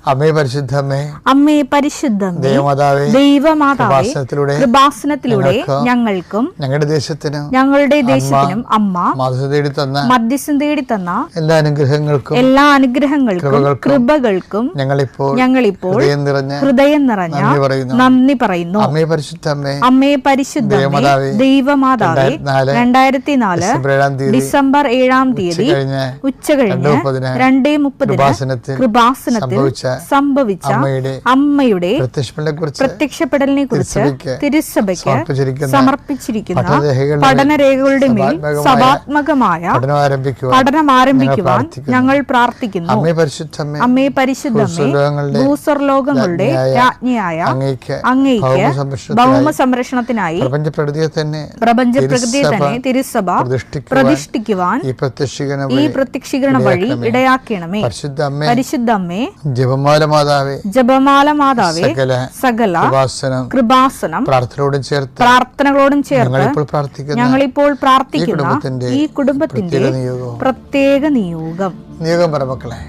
അമ്മേ പരിശുദ്ധമേ, അമ്മേ പരിശുദ്ധമേ, ദൈവമാതാവേ, കൃപാസനത്തിലൂടെ ഞങ്ങൾക്കും ഞങ്ങളുടെ ദേശത്തിനും അമ്മ മധ്യസ്ഥം തേടി തന്ന എല്ലാ അനുഗ്രഹങ്ങൾക്കും കൃപകൾക്കും ഞങ്ങളിപ്പോൾ ഹൃദയം നിറഞ്ഞ നന്ദി പറയുന്നു. അമ്മേ പരിശുദ്ധമേ, ദൈവമാതാവേ, 2004 ഡിസംബർ 7-ാം തീയതി ഉച്ചകഴിഞ്ഞ് 2:30 കൃപാസനത്തിൽ സംഭവിച്ച അമ്മയുടെ പ്രത്യക്ഷപ്പെടലിനെ കുറിച്ച് തിരുസഭയ്ക്ക് സമർപ്പിച്ചിരിക്കുന്ന പഠനരേഖകളുടെ മേൽ സഭാത്മകമായ പഠനം ആരംഭിക്കുവാൻ ഞങ്ങൾ പ്രാർത്ഥിക്കുന്നു. അമ്മേ പരിശുദ്ധമേ, ഭൂസ്വർലോകങ്ങളുടെ രാജ്ഞിയായ അങ്ങേയ്ക്ക് ഭൗമ സംരക്ഷണത്തിനായി പ്രപഞ്ചപ്രകൃതിയെ തന്നെ തിരുസഭ പ്രതിഷ്ഠിക്കുവാൻ ഈ പ്രത്യക്ഷീകരണ വഴി ഇടയാക്കണമേ. പരിശുദ്ധമ്മേ, ജപമാല മാതാവേ, സകല കൃപാസനം പ്രാർത്ഥനകളോടും ചേർത്ത് ഞങ്ങളിപ്പോൾ പ്രാർത്ഥിക്കുന്ന ഈ കുടുംബത്തിന്റെ പ്രത്യേക നിയോഗം പറമക്കളെ.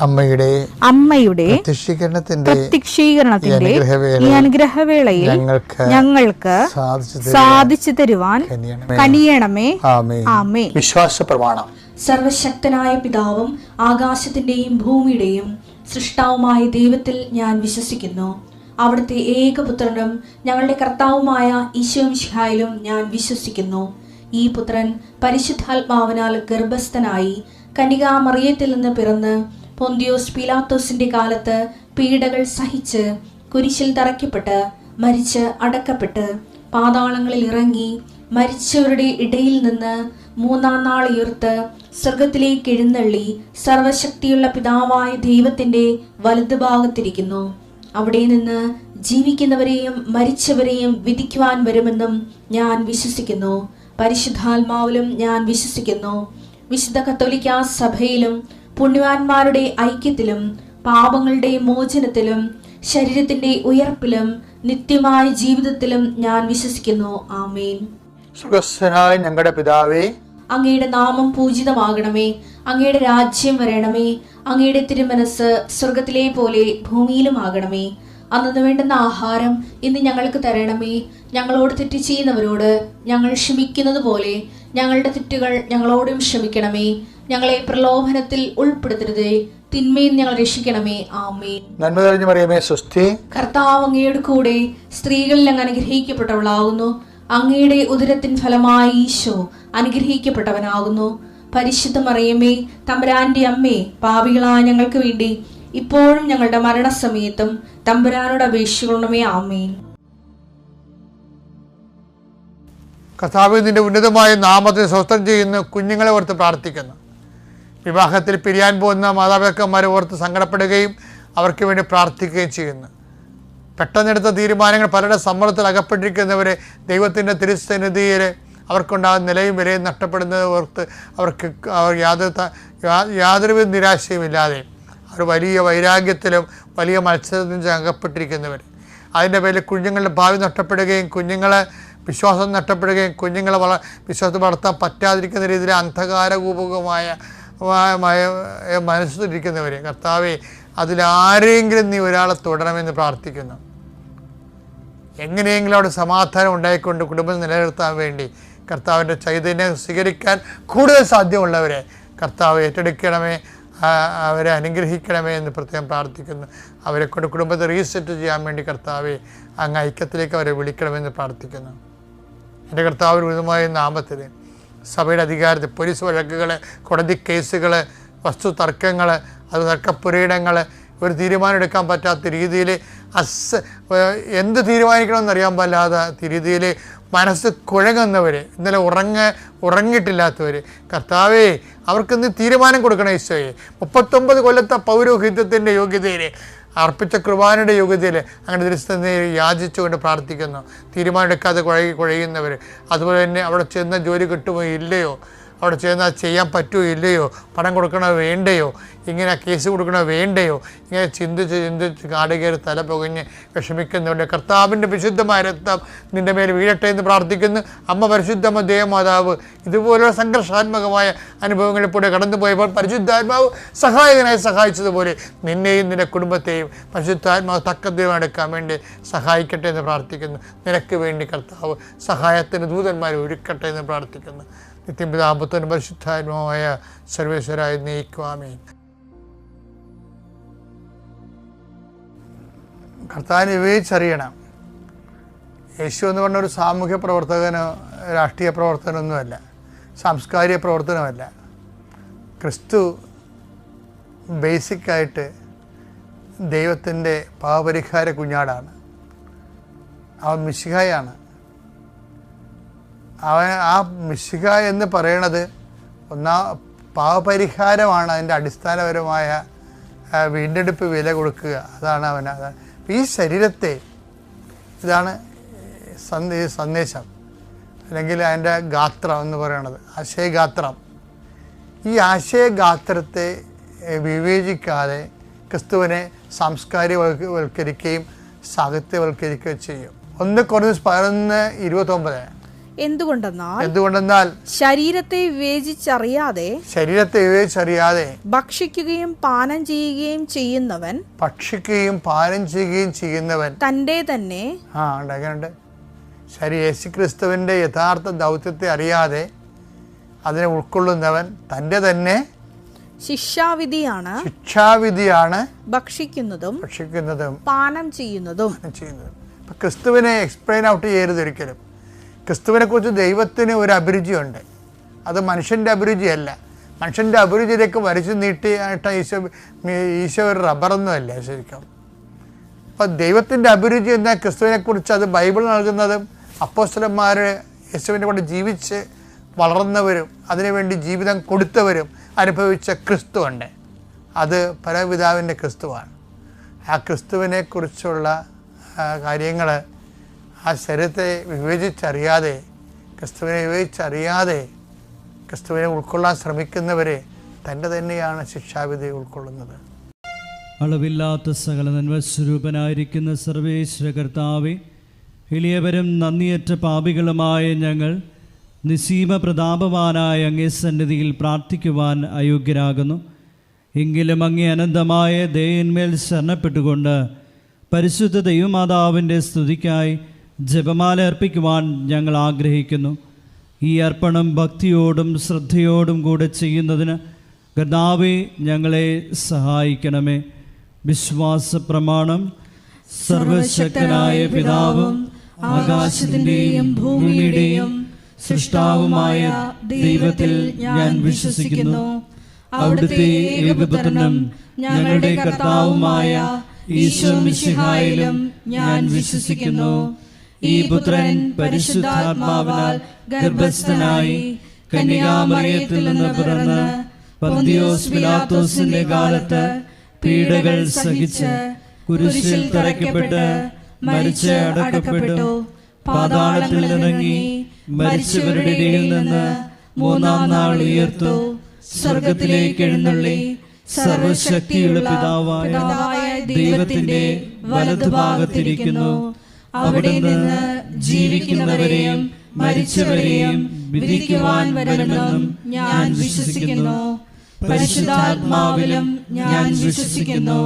അമ്മയുടെ പ്രത്യക്ഷീകരണത്തിന്റെ ഈ അനുഗ്രഹവേളയിൽ ഞങ്ങൾക്ക് സാധിച്ചു തരുവാൻ കനിയണമേ. ആമേൻ. വിശ്വാസ പ്രമാണം. സർവശക്തനായ പിതാവും ആകാശത്തിന്റെയും ഭൂമിയുടെയും സൃഷ്ടാവുമായ ദൈവത്തിൽ ഞാൻ വിശ്വസിക്കുന്നു. അവിടുത്തെ ഏകപുത്രനും ഞങ്ങളുടെ കർത്താവുമായ ഈശോ മിശിഹായിലും ഞാൻ വിശ്വസിക്കുന്നു. ഈ പുത്രൻ പരിശുദ്ധാത്മാവിനാൽ ഗർഭസ്ഥനായി കന്യകാമറിയത്തിൽ നിന്ന് പിറന്ന് പൊന്തിയോസ് പീലാത്തോസിന്റെ കാലത്ത് പീഡകൾ സഹിച്ച് കുരിശിൽ തറയ്ക്കപ്പെട്ട് മരിച്ച് അടക്കപ്പെട്ട് പാതാളങ്ങളിൽ ഇറങ്ങി മരിച്ചവരുടെ ഇടയിൽ നിന്ന് 3-ാം നാൾ ഉയർത്ത് സ്വർഗത്തിലേക്ക് എഴുന്നള്ളി സർവശക്തിയുള്ള പിതാവായ ദൈവത്തിന്റെ വലതുഭാഗത്തിരിക്കുന്നു. അവിടെ നിന്ന് ജീവിക്കുന്നവരെയും മരിച്ചവരെയും വിധിക്കുവാൻ വരുമെന്നും ഞാൻ വിശ്വസിക്കുന്നു. പരിശുദ്ധാത്മാവിലും ഞാൻ വിശ്വസിക്കുന്നു. വിശുദ്ധ കത്തോലിക്കാ സഭയിലും പുണ്യവാന്മാരുടെ ഐക്യത്തിലും പാപങ്ങളുടെ മോചനത്തിലും ശരീരത്തിന്റെ ഉയർപ്പിലും നിത്യമായ ജീവിതത്തിലും ഞാൻ വിശ്വസിക്കുന്നു. ആമേൻ. സ്വർഗ്ഗസ്ഥനായ ഞങ്ങളുടെ പിതാവേ, അങ്ങയുടെ നാമം പൂജിതമാകണമേ. അങ്ങയുടെ രാജ്യം വരണമേ. അങ്ങയുടെ തിരുമനസ് സ്വർഗത്തിലെ പോലെ ഭൂമിയിലും ആകണമേ. അന്നു വേണ്ടുന്ന ആഹാരം ഇന്ന് ഞങ്ങൾക്ക് തരണമേ. ഞങ്ങളോട് തെറ്റ് ചെയ്യുന്നവരോട് ഞങ്ങൾ ക്ഷമിക്കുന്നത് പോലെ ഞങ്ങളുടെ തെറ്റുകൾ ഞങ്ങളോടും ക്ഷമിക്കണമേ. ഞങ്ങളെ പ്രലോഭനത്തിൽ ഉൾപ്പെടുത്തരുതേ, തിന്മയിൽ ഞങ്ങൾ രക്ഷിക്കണമേ. ആമേൻ. നന്മ നിറഞ്ഞ മറിയമേ, സ്വസ്തി. കർത്താവ് അങ്ങയുടെ കൂടെ സ്ത്രീകളിൽ അങ്ങ് അനുഗ്രഹിക്കപ്പെട്ടവളാകുന്നു. അങ്ങയുടെ ഉദരത്തിൻ ഫലമായി ഈശോ അനുഗ്രഹിക്കപ്പെട്ടവനാകുന്നു. പരിശുദ്ധ മറിയമേ, തമ്പുരാന്റെ അമ്മേ, പാപികളായ ഞങ്ങൾക്ക് വേണ്ടി ഇപ്പോഴും ഞങ്ങളുടെ മരണസമയത്തും തമ്പുരാനോട് അപേക്ഷിക്കണമേ. ആമേൻ. കർത്താവേ, നിന്റെ ഉന്നതമായ നാമത്തെ സ്വസ്ഥം ചെയ്യുന്ന കുഞ്ഞുങ്ങളെ ഓർത്ത് പ്രാർത്ഥിക്കുന്നു. വിവാഹത്തിൽ പിരിയാൻ പോകുന്ന മാതാപിതാക്കന്മാരെ ഓർത്ത് സങ്കടപ്പെടുകയും അവർക്ക് വേണ്ടി പ്രാർത്ഥിക്കുകയും ചെയ്യുന്നു. പെട്ടെന്നെടുത്ത തീരുമാനങ്ങൾ പലരുടെ സമ്മർദ്ദത്തിൽ അകപ്പെട്ടിരിക്കുന്നവരെ ദൈവത്തിൻ്റെ തിരുസന്നിധിയിൽ അവർക്കുണ്ടാകുന്ന നിലയും വിലയും നഷ്ടപ്പെടുന്നത് ഓർത്ത് അവർക്ക് യാതൊരുവിധ നിരാശയും ഇല്ലാതെ അവർ വലിയ വൈരാഗ്യത്തിലും വലിയ മത്സരത്തിലും അകപ്പെട്ടിരിക്കുന്നവർ, അതിൻ്റെ പേരിൽ കുഞ്ഞുങ്ങളുടെ ഭാവി നഷ്ടപ്പെടുകയും കുഞ്ഞുങ്ങളെ വിശ്വാസം നഷ്ടപ്പെടുകയും കുഞ്ഞുങ്ങളെ വിശ്വാസം വളർത്താൻ പറ്റാതിരിക്കുന്ന രീതിയിൽ അന്ധകാരകൂപകമായ മനസ്സിലിരിക്കുന്നവർ, കർത്താവേ, അതിലാരെങ്കിലും നീ ഒരാളെ തുടരണമെന്ന് പ്രാർത്ഥിക്കുന്നു. എങ്ങനെയെങ്കിലും അവിടെ സമാധാനം ഉണ്ടായിക്കൊണ്ട് കുടുംബം നിലനിർത്താൻ വേണ്ടി കർത്താവിൻ്റെ ചൈതന്യം സ്വീകരിക്കാൻ കൂടുതൽ സാധ്യമുള്ളവരെ കർത്താവ് ഏറ്റെടുക്കണമേ. അവരെ അനുഗ്രഹിക്കണമേ എന്ന് പ്രത്യേകം പ്രാർത്ഥിക്കുന്നു. അവരെ കൊണ്ട് കുടുംബത്തെ റീസെറ്റ് ചെയ്യാൻ വേണ്ടി കർത്താവെ അങ്ങ് ഐക്യത്തിലേക്ക് അവരെ വിളിക്കണമെന്ന് പ്രാർത്ഥിക്കുന്നു. എൻ്റെ കർത്താവിന് ഉന്നതമായ നാമത്തിൽ സഭയുടെ അധികാരത്തിൽ പോലീസ് വഴക്കുകൾ, കോടതി കേസുകൾ, വസ്തു തർക്കങ്ങൾ, അത് തർക്കപ്പുരയിടങ്ങൾ, ഒരു തീരുമാനം എടുക്കാൻ പറ്റാത്ത രീതിയിൽ എന്ത് തീരുമാനിക്കണമെന്നറിയാൻ പാടില്ലാത്ത രീതിയിൽ മനസ്സ് കുഴങ്ങുന്നവർ, ഇന്നലെ ഉറങ്ങിയിട്ടില്ലാത്തവർ, കർത്താവേ അവർക്കിന്ന് തീരുമാനം കൊടുക്കണം ഈശോയെ. 39 കൊല്ലത്തെ പൗരോഹിത്യത്തിൻ്റെ യോഗ്യതയിൽ, അർപ്പിച്ച കുർബാനയുടെ യോഗ്യതയിൽ അങ്ങനെ ദിവസത്തെ യാചിച്ചുകൊണ്ട് പ്രാർത്ഥിക്കുന്നു. തീരുമാനം എടുക്കാതെ കുഴയുന്നവർ, അതുപോലെ തന്നെ അവിടെ ചെന്ന ജോലി കിട്ടുമോ ഇല്ലയോ, അവിടെ ചെന്നാൽ ചെയ്യാൻ പറ്റുമോ ഇല്ലയോ, പണം കൊടുക്കണോ വേണ്ടയോ, ഇങ്ങനെ കേസ് കൊടുക്കണോ വേണ്ടയോ, ഇങ്ങനെ ചിന്തിച്ച് കാടുകയറി തല പുകഞ്ഞ് വിഷമിക്കുന്നവരുടെ കർത്താവിൻ്റെ വിശുദ്ധമായ രക്തം നിൻ്റെ മേൽ വീഴട്ടെ എന്ന് പ്രാർത്ഥിക്കുന്നു. അമ്മ പരിശുദ്ധമ്മ ദേവമാതാവ് ഇതുപോലുള്ള സംഘർഷാത്മകമായ അനുഭവങ്ങളിലൂടെ കടന്നു പോയപ്പോൾ പരിശുദ്ധാത്മാവ് സഹായകനായി സഹായിച്ചതുപോലെ നിന്നെയും നിൻ്റെ കുടുംബത്തെയും പരിശുദ്ധാത്മാവ് തക്കദ്രവം എടുക്കാൻ വേണ്ടി സഹായിക്കട്ടെ എന്ന് പ്രാർത്ഥിക്കുന്നു. നിനക്ക് വേണ്ടി കർത്താവ് സഹായത്തിന് ദൂതന്മാരെ ഒരുക്കട്ടെ എന്ന് പ്രാർത്ഥിക്കുന്നു. നിത്യപിതാപുത്രനും പരിശുദ്ധാത്മാവായ സർവേശ്വരായി നയിക്കുവാമേ. കർത്താവിനെ വിവേചിച്ചറിയണം. യേശു എന്ന് പറഞ്ഞൊരു സാമൂഹ്യ പ്രവർത്തകനോ രാഷ്ട്രീയ പ്രവർത്തനമൊന്നുമല്ല, സാംസ്കാരിക പ്രവർത്തനമല്ല. ക്രിസ്തു ബേസിക്കായിട്ട് ദൈവത്തിൻ്റെ പാപപരിഹാര കുഞ്ഞാടാണ്. അവൻ മിശിഹായാണ്. ആ മിശിഹ എന്ന് പറയണത് പാപപരിഹാരമാണ്. അതിൻ്റെ അടിസ്ഥാനപരമായ വീണ്ടെടുപ്പ് വില കൊടുക്കുക, അതാണ് അവൻ. ഈ ശരീരത്തെ, ഇതാണ് സന്ദേശം, അല്ലെങ്കിൽ അതിൻ്റെ ഗാത്രം എന്ന് പറയണത്, ആശയഗാത്രം. ഈ ആശയഗാത്രത്തെ വിവേചിക്കാതെ ക്രിസ്തുവിനെ സാംസ്കാരികവൽക്കരിക്കുകയും സാഹിത്യവൽക്കരിക്കുകയും ചെയ്യും. 1 കൊരിന്ത്യർ 11:29. എന്തുകൊണ്ടെന്നാൽ ശരീരത്തെ വിവേചിച്ചറിയാതെ ഭക്ഷിക്കുകയും പാനം ചെയ്യുകയും ചെയ്യുന്നവൻ തൻ്റെ തന്നെ യേശുക്രിസ്തുവിന്റെ യഥാർത്ഥ ദൗത്യത്തെ അറിയാതെ അതിനെ ഉൾക്കൊള്ളുന്നവൻ തൻ്റെ തന്നെ ശിക്ഷാവിധിയാണ് ഭക്ഷിക്കുന്നതും പാനം ചെയ്യുന്നതും. ക്രിസ്തുവിനെ എക്സ്പ്ലെയിൻ ഔട്ട് ചെയ്യരുത് ഒരിക്കലും. ക്രിസ്തുവിനെ കുറിച്ച് ദൈവത്തിന് ഒരു അഭിരുചിയുണ്ട്. അത് മനുഷ്യൻ്റെ അഭിരുചിയല്ല. മനുഷ്യൻ്റെ അഭിരുചിയിലേക്ക് വരച്ചു നീട്ടിയായിട്ട് ഈശോ ഒരു റബ്ബറൊന്നുമല്ല ശരിക്കും. അപ്പോൾ ദൈവത്തിൻ്റെ അഭിരുചി എന്നാൽ ക്രിസ്തുവിനെക്കുറിച്ച് അത് ബൈബിൾ നൽകുന്നതും അപ്പോസ്തലന്മാർ യേശുവിനെ കൊണ്ട് ജീവിച്ച് വളർന്നവരും അതിനുവേണ്ടി ജീവിതം കൊടുത്തവരും അനുഭവിച്ച ക്രിസ്തുവുണ്ട്. അത് പരപിതാവിൻ്റെ ക്രിസ്തുവാണ്. ആ ക്രിസ്തുവിനെ കുറിച്ചുള്ള കാര്യങ്ങൾ ആ ശരീരത്തെ വിവേചിച്ചറിയാതെ, ക്രിസ്തുവിനെ ഉൾക്കൊള്ളാൻ ശ്രമിക്കുന്നവരെ തൻ്റെ തന്നെയാണ് ശിക്ഷാവിധി ഉൾക്കൊള്ളുന്നത്. അളവില്ലാത്ത സകല നന്മസ്വരൂപനായിരിക്കുന്ന സർവേശ്വര കർത്താവേ, എളിയവരും നന്ദിയറ്റ പാപികളുമായ ഞങ്ങൾ നിസീമ പ്രതാപവാനായ അങ്ങേ സന്നിധിയിൽ പ്രാർത്ഥിക്കുവാൻ അയോഗ്യരാകുന്നു. എങ്കിലും അങ്ങേ അനന്തമായ ദയന്മേൽ ശരണപ്പെട്ടുകൊണ്ട് പരിശുദ്ധ ദൈവമാതാവിൻ്റെ സ്തുതിക്കായി ജപമാല അർപ്പിക്കുവാൻ ഞങ്ങൾ ആഗ്രഹിക്കുന്നു. ഈ അർപ്പണം ഭക്തിയോടും ശ്രദ്ധയോടും കൂടെ ചെയ്യുന്നതിന് കർത്താവേ ഞങ്ങളെ സഹായിക്കണമേ. വിശ്വാസ പ്രമാണം. സർവശക്തനായ പിതാവും ആകാശത്തിൻ്റെയും ഭൂമിയുടെയും സൃഷ്ടാവുമായ ദൈവത്തിൽ ഞാൻ വിശ്വസിക്കുന്നു. അവിടുത്തെ ഏകപുത്രനും ഞങ്ങളുടെ കർത്താവുമായ ഈശോ മിശിഹായിലും ഞാൻ വിശ്വസിക്കുന്നു. ഈ പുത്രൻ പരിശുദ്ധാത്മാവിനാൽ ഗർഭസ്ഥനായി കന്യകാമറിയത്തിൽ നിന്ന് പിറന്ന് പന്തിയോസ് പിലാത്തോസിന്റെ കാലത്ത് പീഡകൾ സഹിച്ച് കുരിശിൽ തറയ്ക്കപ്പെട്ട് മരിച്ച് അടക്കപ്പെട്ടു, പാതാളത്തിൽ ഇറങ്ങി മരിച്ചവരുടെ ഇടയിൽ നിന്ന് 3-ാം നാൾ ഉയർത്തു, സ്വർഗത്തിലേക്ക് എഴുന്നള്ളി സർവശക്തിയുള്ള പിതാവായ ദൈവത്തിന്റെ വലതുഭാഗത്തിരിക്കുന്നു. അവിടെ നിന്ന് ജീവിക്കുന്നവരെയും മരിച്ചവരെയും വിധിക്കുവാൻ വരുമെന്നും ഞാൻ വിശ്വസിക്കുന്നു. പരിശുദ്ധാത്മാവിലും ഞാൻ വിശ്വസിക്കുന്നു.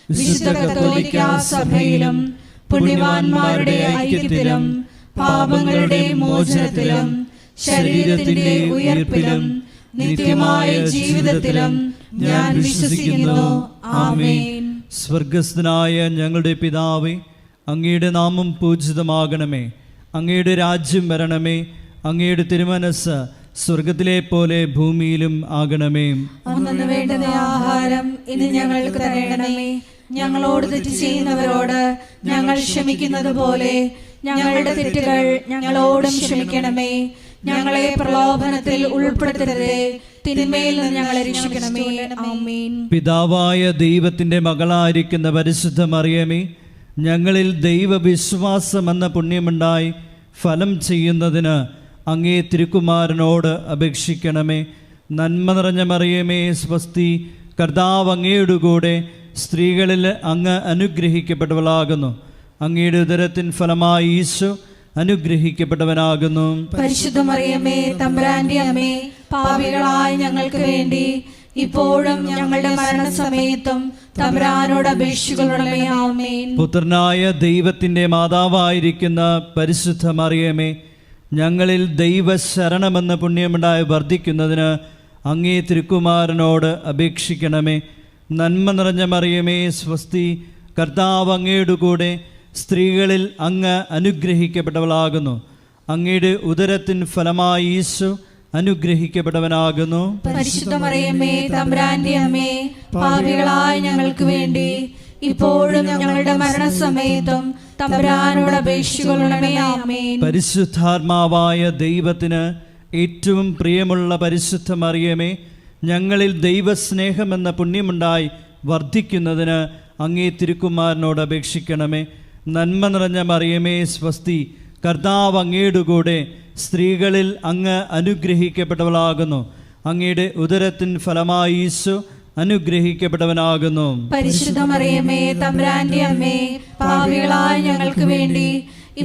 വിശുദ്ധ കത്തോലിക്കാ സഭയിലും പുണ്യവാന്മാരുടെ ഐക്യത്തിലും പാപങ്ങളുടെ മോചനത്തിലും ശരീരത്തിന്റെ ഉയർപ്പിലും നിത്യമായ ജീവിതത്തിലും ഞാൻ വിശ്വസിക്കുന്നു. ആമേൻ. സ്വർഗസ്ഥനായ ഞങ്ങളുടെ പിതാവേ, അങ്ങയുടെ നാമം പൂജിതമാകണമേ. അങ്ങയുടെ രാജ്യം വരണമേ. അങ്ങയുടെ തിരുമനസ് സ്വർഗത്തിലെ പോലെ ഭൂമിയിലും ആകണമേ. അന്നു വേണ്ടുന്ന ആഹാരം ഇന്ന് ഞങ്ങൾക്ക് തരണമേ. ഞങ്ങളോട് തെറ്റ് ചെയ്യുന്നവരോട് ഞങ്ങൾ ക്ഷമിക്കുന്നത് പോലെ ഞങ്ങളുടെ തെറ്റുകൾ ഞങ്ങളോടും ക്ഷമിക്കണമേ. ഞങ്ങളെ പ്രലോഭനത്തിൽ ഉൾപ്പെടുത്തരുതേ, തിന്മയിൽ നിന്ന് ഞങ്ങളെ രക്ഷിക്കണമേ. ആമേൻ. പിതാവായ ദൈവത്തിൻ്റെ മകളായിരിക്കുന്ന പരിശുദ്ധ മറിയമേ, ഞങ്ങളിൽ ദൈവവിശ്വാസം എന്ന പുണ്യമുണ്ടായി ഫലം ചെയ്യുന്നതിന് അങ്ങേ തിരുക്കുമാരനോട് അപേക്ഷിക്കണമേ. നന്മ നിറഞ്ഞ മറിയമേ, സ്വസ്തി, കർത്താവ് അങ്ങയുടെ കൂടെ സ്ത്രീകളിൽ അങ്ങ് അനുഗ്രഹിക്കപ്പെട്ടവളാകുന്നു. അങ്ങയുടെ ഉദരത്തിൻ ഫലമായി ഈശോ അനുഗ്രഹിക്കപ്പെട്ടവനാകുന്നു. പരിശുദ്ധ മറിയമേ, തമ്പുരാന്റെ അമ്മേ, പാപികളായ ഞങ്ങൾക്ക് വേണ്ടി ഇപ്പോഴും ഞങ്ങളുടെ മരണസമയത്തും തമ്പുരാനോട് അപേക്ഷിക്കണമേ. ആമേൻ. പുത്രനായ ദൈവത്തിൻ്റെ മാതാവായിരിക്കുന്ന പരിശുദ്ധ മറിയമേ, ഞങ്ങളിൽ ദൈവശരണമെന്ന പുണ്യമുണ്ടായി വർദ്ധിക്കുന്നതിന് അങ്ങേ തിരുക്കുമാരനോട് അപേക്ഷിക്കണമേ. നന്മ നിറഞ്ഞ മറിയമേ, സ്വസ്തി, കർത്താവ് അങ്ങയുടെ കൂടെ സ്ത്രീകളിൽ അങ്ങ് അനുഗ്രഹിക്കപ്പെട്ടവളാകുന്നു. അങ്ങയുടെ ഉദരത്തിൻ ഫലമായി ഈശോ അനുഗ്രഹിക്കപ്പെട്ടവനാകുന്നു. പരിശുദ്ധ മറിയമേ, തമ്പുരാന്റെ അമ്മേ, പാപികളായ ഞങ്ങൾക്ക് വേണ്ടി ഇപ്പോഴും ഞങ്ങളുടെ മരണസമയത്തും തമ്പുരാനോട് അപേക്ഷിക്കണമേ. ആമേൻ. പരിശുദ്ധാത്മാവായ ദൈവത്തിന് ഏറ്റവും പ്രിയമുള്ള പരിശുദ്ധ മറിയമേ, ഞങ്ങളിൽ ദൈവസ്നേഹമെന്ന പുണ്യമുണ്ടായി വർദ്ധിക്കുന്നതിന് അങ്ങേ തിരുക്കുമാരനോട് അപേക്ഷിക്കണമേ. നന്മ നിറഞ്ഞ മറിയമേ, സ്വസ്തി, കർത്താവ് അങ്ങയുടെ കൂടെ സ്ത്രീകളിൽ അങ്ങ് അനുഗ്രഹിക്കപ്പെട്ടവളാകുന്നു. അങ്ങയുടെ ഉദരത്തിൻ ഫലമായി ഈശോ അനുഗ്രഹിക്കപ്പെട്ടവനാകുന്നു. പരിശുദ്ധ മറിയമേ, തമ്പുരാന്റെ അമ്മേ, പാപികളായ ഞങ്ങൾക്ക് വേണ്ടി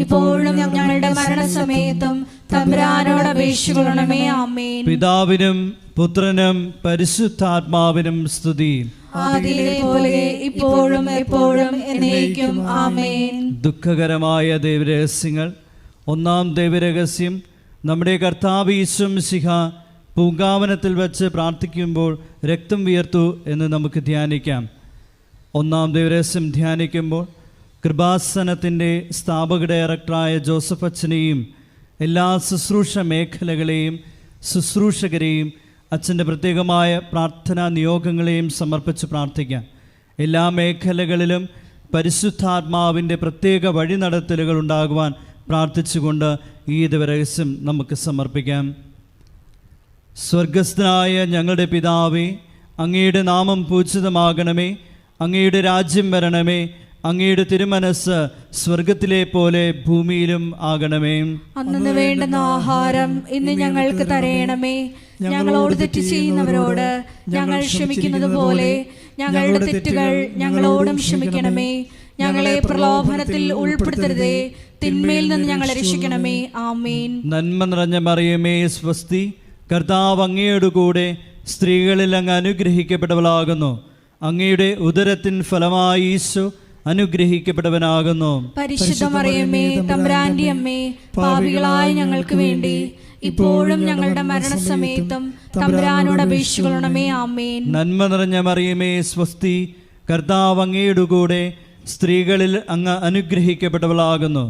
ഇപ്പോഴും ഞങ്ങളുടെ മരണസമയത്തും തമ്പുരാനോട് അപേക്ഷിക്കണമേ. ആമേൻ. പിതാവിനും പുത്രനും പരിശുദ്ധാത്മാവിനും സ്തുതി. ആദിയിലെ പോലെ ഇപ്പോഴും എപ്പോഴും എന്നേക്കും. ആമേൻ. ദുഃഖകരമായ ദൈവരഹസ്യങ്ങൾ. ഒന്നാം ദൈവരഹസ്യം, നമ്മുടെ കർത്താവ് ഈശോ മിശിഹ പൂങ്കാവനത്തിൽ വച്ച് പ്രാർത്ഥിക്കുമ്പോൾ രക്തം വിയർത്തു എന്ന് നമുക്ക് ധ്യാനിക്കാം. ഒന്നാം ദൈവരഹസ്യം ധ്യാനിക്കുമ്പോൾ കൃപാസനത്തിൻ്റെ സ്ഥാപക ഡയറക്ടറായ ജോസഫ് അച്ഛനെയും എല്ലാ ശുശ്രൂഷ മേഖലകളെയും ശുശ്രൂഷകരെയും അച്ഛൻ്റെ പ്രത്യേകമായ പ്രാർത്ഥനാ നിയോഗങ്ങളെയും സമർപ്പിച്ച് പ്രാർത്ഥിക്കാം. എല്ലാ മേഖലകളിലും പരിശുദ്ധാത്മാവിൻ്റെ പ്രത്യേക വഴിനടത്തലുകൾ ഉണ്ടാകുവാൻ പ്രാർത്ഥിച്ചുകൊണ്ട് ഈ ദിവരഹസ്യം നമുക്ക് സമർപ്പിക്കാം. സ്വർഗസ്ഥനായ ഞങ്ങളുടെ പിതാവേ, അങ്ങയുടെ നാമം പൂജിതമാകണമേ. അങ്ങയുടെ രാജ്യം വരണമേ. അങ്ങയുടെ തിരുമനസ് സ്വർഗത്തിലെ പോലെ ഭൂമിയിലും ആകണമേ. അന്നു വേണ്ടുന്ന ആഹാരം ഇന്ന് ഞങ്ങൾക്ക് തരയണമേ. ഞങ്ങളോട് തെറ്റ് ചെയ്യുന്നവരോട് ഞങ്ങൾ ക്ഷമിക്കുന്നത് പോലെ ഞങ്ങളുടെ തെറ്റുകൾ ഞങ്ങളോടും ക്ഷമിക്കണമേ. ഞങ്ങളെ പ്രലോഭനത്തിൽ ഉൾപ്പെടുത്തരുതേ, തിന്മയിൽ നിന്ന് ഞങ്ങളെ രക്ഷിക്കണമേ. ആമേൻ. നന്മ നിറഞ്ഞ മറിയമേ, സ്വസ്തി, കർത്താവ് അങ്ങയുടെ കൂടെ സ്ത്രീകളിൽ അങ്ങ് അനുഗ്രഹിക്കപ്പെട്ടവളാകുന്നു. അങ്ങയുടെ ഉദരത്തിൻ ഫലമായി ഈശോ അനുഗ്രഹിക്കപ്പെട്ടവനാകുന്നു. പരിശുദ്ധ മറിയമേ, തമ്പുരാന്റെ അമ്മേ, പാപികളായ ഞങ്ങൾക്ക് വേണ്ടി ഇപ്പോഴും ഞങ്ങളുടെ മരണസമയത്തും തമ്പുരാനോട് അപേക്ഷിക്കണമേ. ആമേൻ. നന്മ നിറഞ്ഞ മറിയമേ, സ്വസ്തി, കർത്താവ് അങ്ങയുടെ കൂടെ സ്ത്രീകളിൽ അങ്ങ് അനുഗ്രഹിക്കപ്പെട്ടവളാകുന്നു.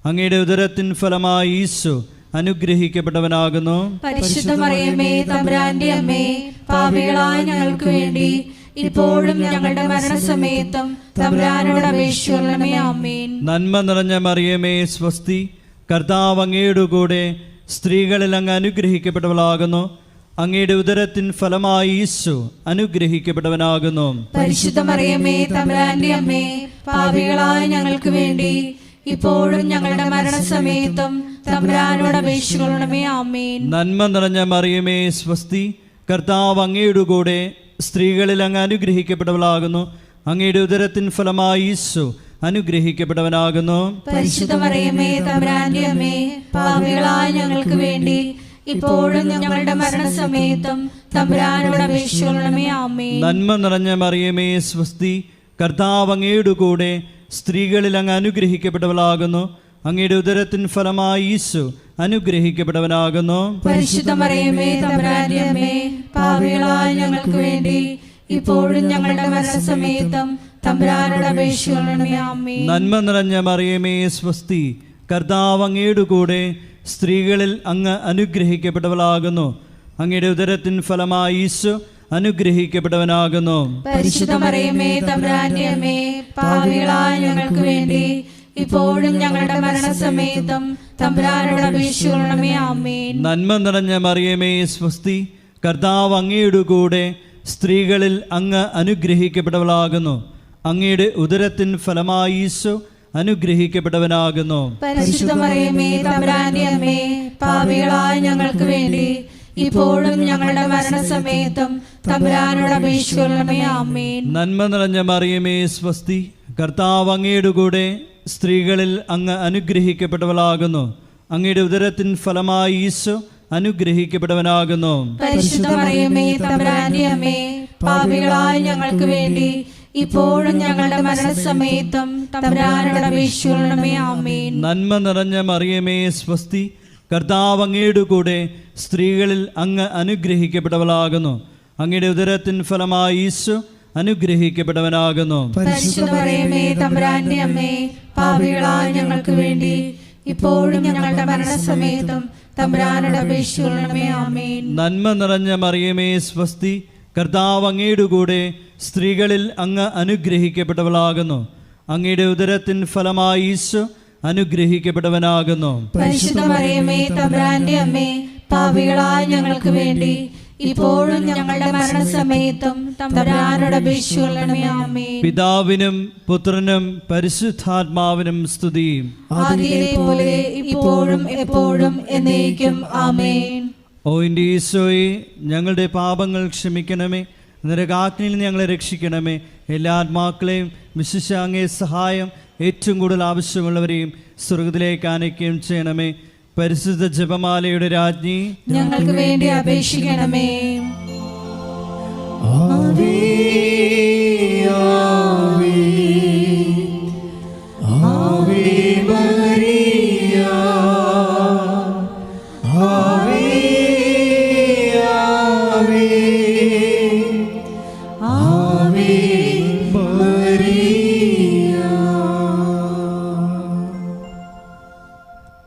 അങ്ങയുടെ ഉദരത്തിൻ ഫലമായി ഈശോ അനുഗ്രഹിക്കപ്പെട്ടവനാകുന്നു. പരിശുദ്ധ മറിയമേ, തമ്പുരാന്റെ അമ്മേ, പാപികളായ ഞങ്ങൾക്ക് വേണ്ടി ഇപ്പോഴും ഞങ്ങളുടെ മരണസമയത്തും തമ്പുരാനോട് അപേക്ഷിക്കണമേ. ആമേൻ. നന്മ നിറഞ്ഞ മറിയമേ, സ്വസ്തി, കർത്താവ് അങ്ങയുടെ കൂടെ സ്ത്രീകളിൽ അങ്ങ് അനുഗ്രഹിക്കപ്പെട്ടവളാകുന്നു. അങ്ങയുടെ ഉദരത്തിൻ ഫലമായി ഈശോ അനുഗ്രഹിക്കപ്പെട്ടവനാകുന്നു. പരിശുദ്ധ മറിയമേ, തമ്പുരാന്റെ അമ്മേ, പാപികളായ ഞങ്ങൾക്ക് വേണ്ടി ഇപ്പോഴും ഞങ്ങളുടെ മരണസമയത്തും തമ്പുരാനോട് അപേക്ഷിക്കണമേ. ആമേൻ. നന്മ നിറഞ്ഞ മറിയമേ, സ്വസ്തി, കർത്താവ് അങ്ങയുടെ കൂടെ സ്ത്രീകളിൽ അങ്ങ് അനുഗ്രഹിക്കപ്പെട്ടവളാകുന്നു. അങ്ങയുടെ ഉദരത്തിൻ ഫലമായി ഈശോ അനുഗ്രഹിക്കപ്പെട്ടവനാകുന്നു. പരിശുദ്ധ മറിയമേ, തമ്പുരാന്റെ അമ്മേ, പാപികളായ ഞങ്ങൾക്ക് വേണ്ടി ഇപ്പോഴും ഞങ്ങളുടെ മരണസമയത്തും തമ്പുരാനോട് അപേക്ഷിക്കണമേ. ആമേൻ. നന്മ നിറഞ്ഞ മറിയമേ, സ്വസ്തി, കർത്താവ് അങ്ങയുടെ കൂടെ സ്ത്രീകളിൽ അങ്ങ് അനുഗ്രഹിക്കപ്പെട്ടവളാകുന്നു. അങ്ങയുടെ ഉദരത്തിൻ ഫലമായി ഈശോ അനുഗ്രഹിക്കപ്പെട്ടവനാകുന്നു. പരിശുദ്ധ മറിയമേ തമ്പുരാന്റെ അമ്മേ, പാപികളായ ഞങ്ങൾക്ക് വേണ്ടി ഇപ്പോഴും ഞങ്ങളുടെ മരണസമയത്തും തമ്പുരാനോട് അപേക്ഷിക്കണമേ. ആമേൻ. നന്മ നിറഞ്ഞ മറിയമേ സ്വസ്തി, കർത്താവ് അങ്ങയുടെ കൂടെ സ്ത്രീകളിൽ അങ്ങ് അനുഗ്രഹിക്കപ്പെട്ടവളാകുന്നു. അങ്ങയുടെ ഉദരത്തിൻ ഫലമായി ഈശോ അനുഗ്രഹിക്കപ്പെട്ടവനാകുന്നു. പരിശുദ്ധ മറിയമേ തമ്പുരാന്റെ അമ്മേ, പാപികളായ ഞങ്ങൾക്ക് വേണ്ടി ഇപ്പോഴും ഞങ്ങളുടെ മരണസമയത്തും തമ്പുരാനോട് അപേക്ഷിക്കണമേ. ആമേൻ. നന്മ നിറഞ്ഞ മറിയമേ സ്വസ്തി, കർത്താവ് അങ്ങയുടെ കൂടെ സ്ത്രീകളിൽ അങ്ങ് അനുഗ്രഹിക്കപ്പെട്ടവളാകുന്നു. അങ്ങയുടെ ഉദരത്തിൻ ഫലമായി ഈശോ അനുഗ്രഹിക്കപ്പെട്ടവനാകുന്നു. പരിശുദ്ധ മറിയമേ തമ്പുരാന്റെ അമ്മേ, പാപികളായ ഞങ്ങൾക്ക് വേണ്ടി ഇപ്പോഴും ഞങ്ങളുടെ മരണസമയത്തും തമ്പുരാനോട് അപേക്ഷിക്കണമേ. ആമേൻ. നന്മ നിറഞ്ഞ മറിയമേ സ്വസ്തി, കർത്താവ് അങ്ങയുടെ കൂടെ സ്ത്രീകളിൽ അങ്ങ് അനുഗ്രഹിക്കപ്പെട്ടവളാകുന്നു. അങ്ങയുടെ ഉദരത്തിൻ ഫലമായി ഈശോ അനുഗ്രഹിക്കപ്പെട്ടവനാകുന്നു. പരിശുദ്ധ മറിയമേ തമ്പുരാന്റെ അമ്മേ, പാപികളായ ഞങ്ങൾക്ക് വേണ്ടി ഇപ്പോഴും ഞങ്ങളുടെ മരണസമയത്തും തമ്പുരാനോട് അപേക്ഷിക്കണമേ. ആമേൻ. നന്മ നിറഞ്ഞ മറിയമേ സ്വസ്തി, കർത്താവ് അങ്ങയുടെ കൂടെ സ്ത്രീകളിൽ അങ്ങ് അനുഗ്രഹിക്കപ്പെട്ടവളാകുന്നു. അങ്ങയുടെ ഉദരത്തിൻ ഫലമായി ഈശോ അനുഗ്രഹിക്കപ്പെട്ടവനാകുന്നു. പരിശുദ്ധ മറിയമേ തമ്പുരാന്റെ അമ്മേ, പാപികളായ ഞങ്ങൾക്ക് വേണ്ടി ഇപ്പോഴും ഞങ്ങളുടെ മരണസമയത്തും തമ്പുരാനോട് അപേക്ഷിക്കണമേ. ആമേൻ. നന്മ നിറഞ്ഞ മറിയമേ സ്വസ്തി, കർത്താവ് അങ്ങയുടെ കൂടെ സ്ത്രീകളിൽ അങ്ങ് അനുഗ്രഹിക്കപ്പെട്ടവളാകുന്നു. അങ്ങയുടെ ഉദരത്തിൻ ഫലമായി ഈശോ അനുഗ്രഹിക്കപ്പെട്ടവനാകുന്നു. പരിശുദ്ധ മറിയമേ തമ്പുരാന്റെ അമ്മേ, പാപികളായ ഞങ്ങൾക്ക് വേണ്ടി ഇപ്പോഴും ഞങ്ങളുടെ മരണസമയത്തും തമ്പുരാനോട് അപേക്ഷിക്കണമേ. ആമേൻ. പിതാവിനും പുത്രനും പരിശുദ്ധാത്മാവിനും സ്തുതി. ആദിയിലെ പോലെ ഇപ്പോഴും എപ്പോഴും എന്നേക്കും. ആമേൻ. ഓ എൻ്റെ ഈശോയെ, ഞങ്ങളുടെ പാപങ്ങൾ ക്ഷമിക്കണമേ, നരകാഗ്നിയിൽ നിന്ന് ഞങ്ങളെ രക്ഷിക്കണമേ. എല്ലാ ആത്മാക്കളെയും വിശിഷ്യ അങ്ങേ സഹായം ഏറ്റവും കൂടുതൽ ആവശ്യമുള്ളവരെയും സ്വർഗത്തിലേക്ക് ആനയിക്കുകയും ചെയ്യണമേ. പരിശുദ്ധ ജപമാലയുടെ രാജ്ഞി, ഞങ്ങൾക്ക് വേണ്ടി അപേക്ഷിക്കണമേ. ആവേ ആവേ ആവേ മരിയ, ആവേ ആവേ ആവേ മരിയ.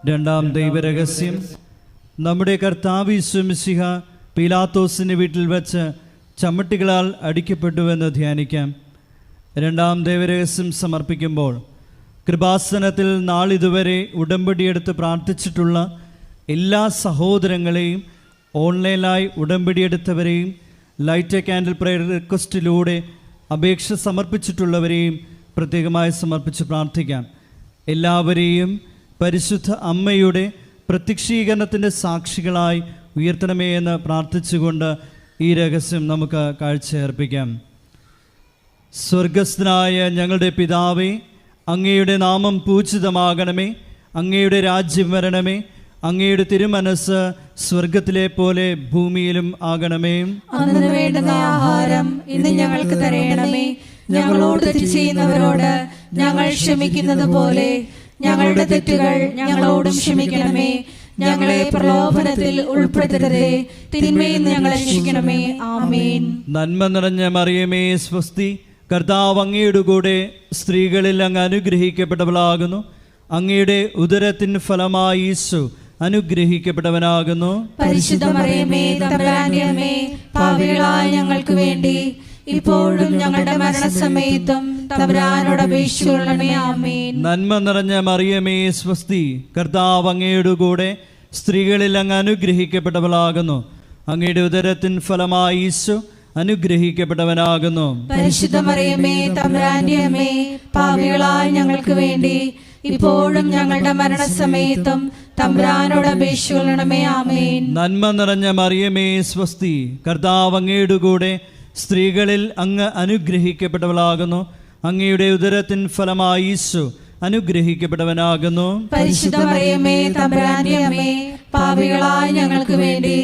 രണ്ടാം ദൈവരഹസ്യം. നമ്മുടെ കർത്താവ് യേശു മിശിഹ പീലാത്തോസിൻ്റെ വീട്ടിൽ വച്ച് ചമ്മട്ടികളാൽ അടിക്കപ്പെട്ടുവെന്ന് ധ്യാനിക്കാം. രണ്ടാം ദൈവരഹസ്യം സമർപ്പിക്കുമ്പോൾ കൃപാസനത്തിൽ നാളിതുവരെ ഉടമ്പടിയെടുത്ത് പ്രാർത്ഥിച്ചിട്ടുള്ള എല്ലാ സഹോദരങ്ങളെയും, ഓൺലൈനായി ഉടമ്പടിയെടുത്തവരെയും, ലൈറ്റ് എ കാൻഡിൽ പ്രയർ റിക്വസ്റ്റിലൂടെ അപേക്ഷ സമർപ്പിച്ചിട്ടുള്ളവരെയും പ്രത്യേകമായി സമർപ്പിച്ച് പ്രാർത്ഥിക്കാം. എല്ലാവരെയും പരിശുദ്ധ അമ്മയുടെ പ്രത്യക്ഷീകരണത്തിൻ്റെ സാക്ഷികളായി ഉയർത്തണമേ എന്ന് പ്രാർത്ഥിച്ചുകൊണ്ട് ഈ രഹസ്യം നമുക്ക് കാഴ്ചയർപ്പിക്കാം. സ്വർഗസ്ഥനായ ഞങ്ങളുടെ പിതാവേ, അങ്ങയുടെ നാമം പൂജിതമാകണമേ. അങ്ങയുടെ രാജ്യം വരണമേ. അങ്ങയുടെ തിരുമനസ് സ്വർഗത്തിലെ പോലെ ഭൂമിയിലും ആകണമേ. അന്നു വേണ്ടുന്ന ആഹാരം ഇന്ന് ഞങ്ങൾക്ക് തരയണമേ. ഞങ്ങളോട് തെറ്റ് ചെയ്യുന്നവരോട് ഞങ്ങൾ ക്ഷമിക്കുന്നത് പോലെ ഞങ്ങളുടെ തെറ്റുകൾ ഞങ്ങളോടും ക്ഷമിക്കണമേ. ഞങ്ങളെ പ്രലോഭനത്തിൽ ഉൾപ്പെടുത്തരുതേ, തിന്മയിൽ നിന്ന് ഞങ്ങളെ രക്ഷിക്കണമേ. ആമേൻ. നന്മ നിറഞ്ഞ മറിയമേ സ്വസ്തി, കർത്താവ് അങ്ങയുടെ കൂടെ സ്ത്രീകളിൽ അങ്ങ് അനുഗ്രഹിക്കപ്പെട്ടവളാകുന്നു. അങ്ങയുടെ ഉദരത്തിൻ ഫലമായി ഈശോ അനുഗ്രഹിക്കപ്പെട്ടവനാകുന്നു. പരിശുദ്ധ മറിയമേ തമ്പുരാന്റെ അമ്മേ, പാപികളായ ഞങ്ങൾക്ക് വേണ്ടി ഇപ്പോഴും ഞങ്ങളുടെ മരണസമയത്തും തമ്പുരാനോട് അപേക്ഷിക്കണമേ. ആമേൻ. നന്മ നിറഞ്ഞ മറിയമേ സ്വസ്തി, കർത്താവ് അങ്ങയുടെ കൂടെ സ്ത്രീകളിൽ അങ്ങ് അനുഗ്രഹിക്കപ്പെട്ടവളാകുന്നു. അങ്ങയുടെ ഉദരത്തിൻ ഫലമായി ഈശോ അനുഗ്രഹിക്കപ്പെട്ടവനാകുന്നു. പരിശുദ്ധ മറിയമേ തമ്പുരാന്റെ അമ്മേ, പാപികളായ ഞങ്ങൾക്ക് വേണ്ടി ഇപ്പോഴും ഞങ്ങളുടെ മരണസമയത്തും തമ്പുരാനോട് അപേക്ഷിക്കണമേ. ആമേൻ. നന്മ നിറഞ്ഞ മറിയമേ സ്വസ്തി, കർത്താവ് അങ്ങയുടെ കൂടെ സ്ത്രീകളിൽ അങ്ങ് അനുഗ്രഹിക്കപ്പെട്ടവളാകുന്നു. അങ്ങയുടെ ഉദരത്തിൻ ഫലമായി ഈശോ അനുഗ്രഹിക്കപ്പെട്ടവനാകുന്നു. പരിശുദ്ധ മറിയമേ തമ്പുരാന്റെ അമ്മേ, പാപികളായ ഞങ്ങൾക്ക് വേണ്ടി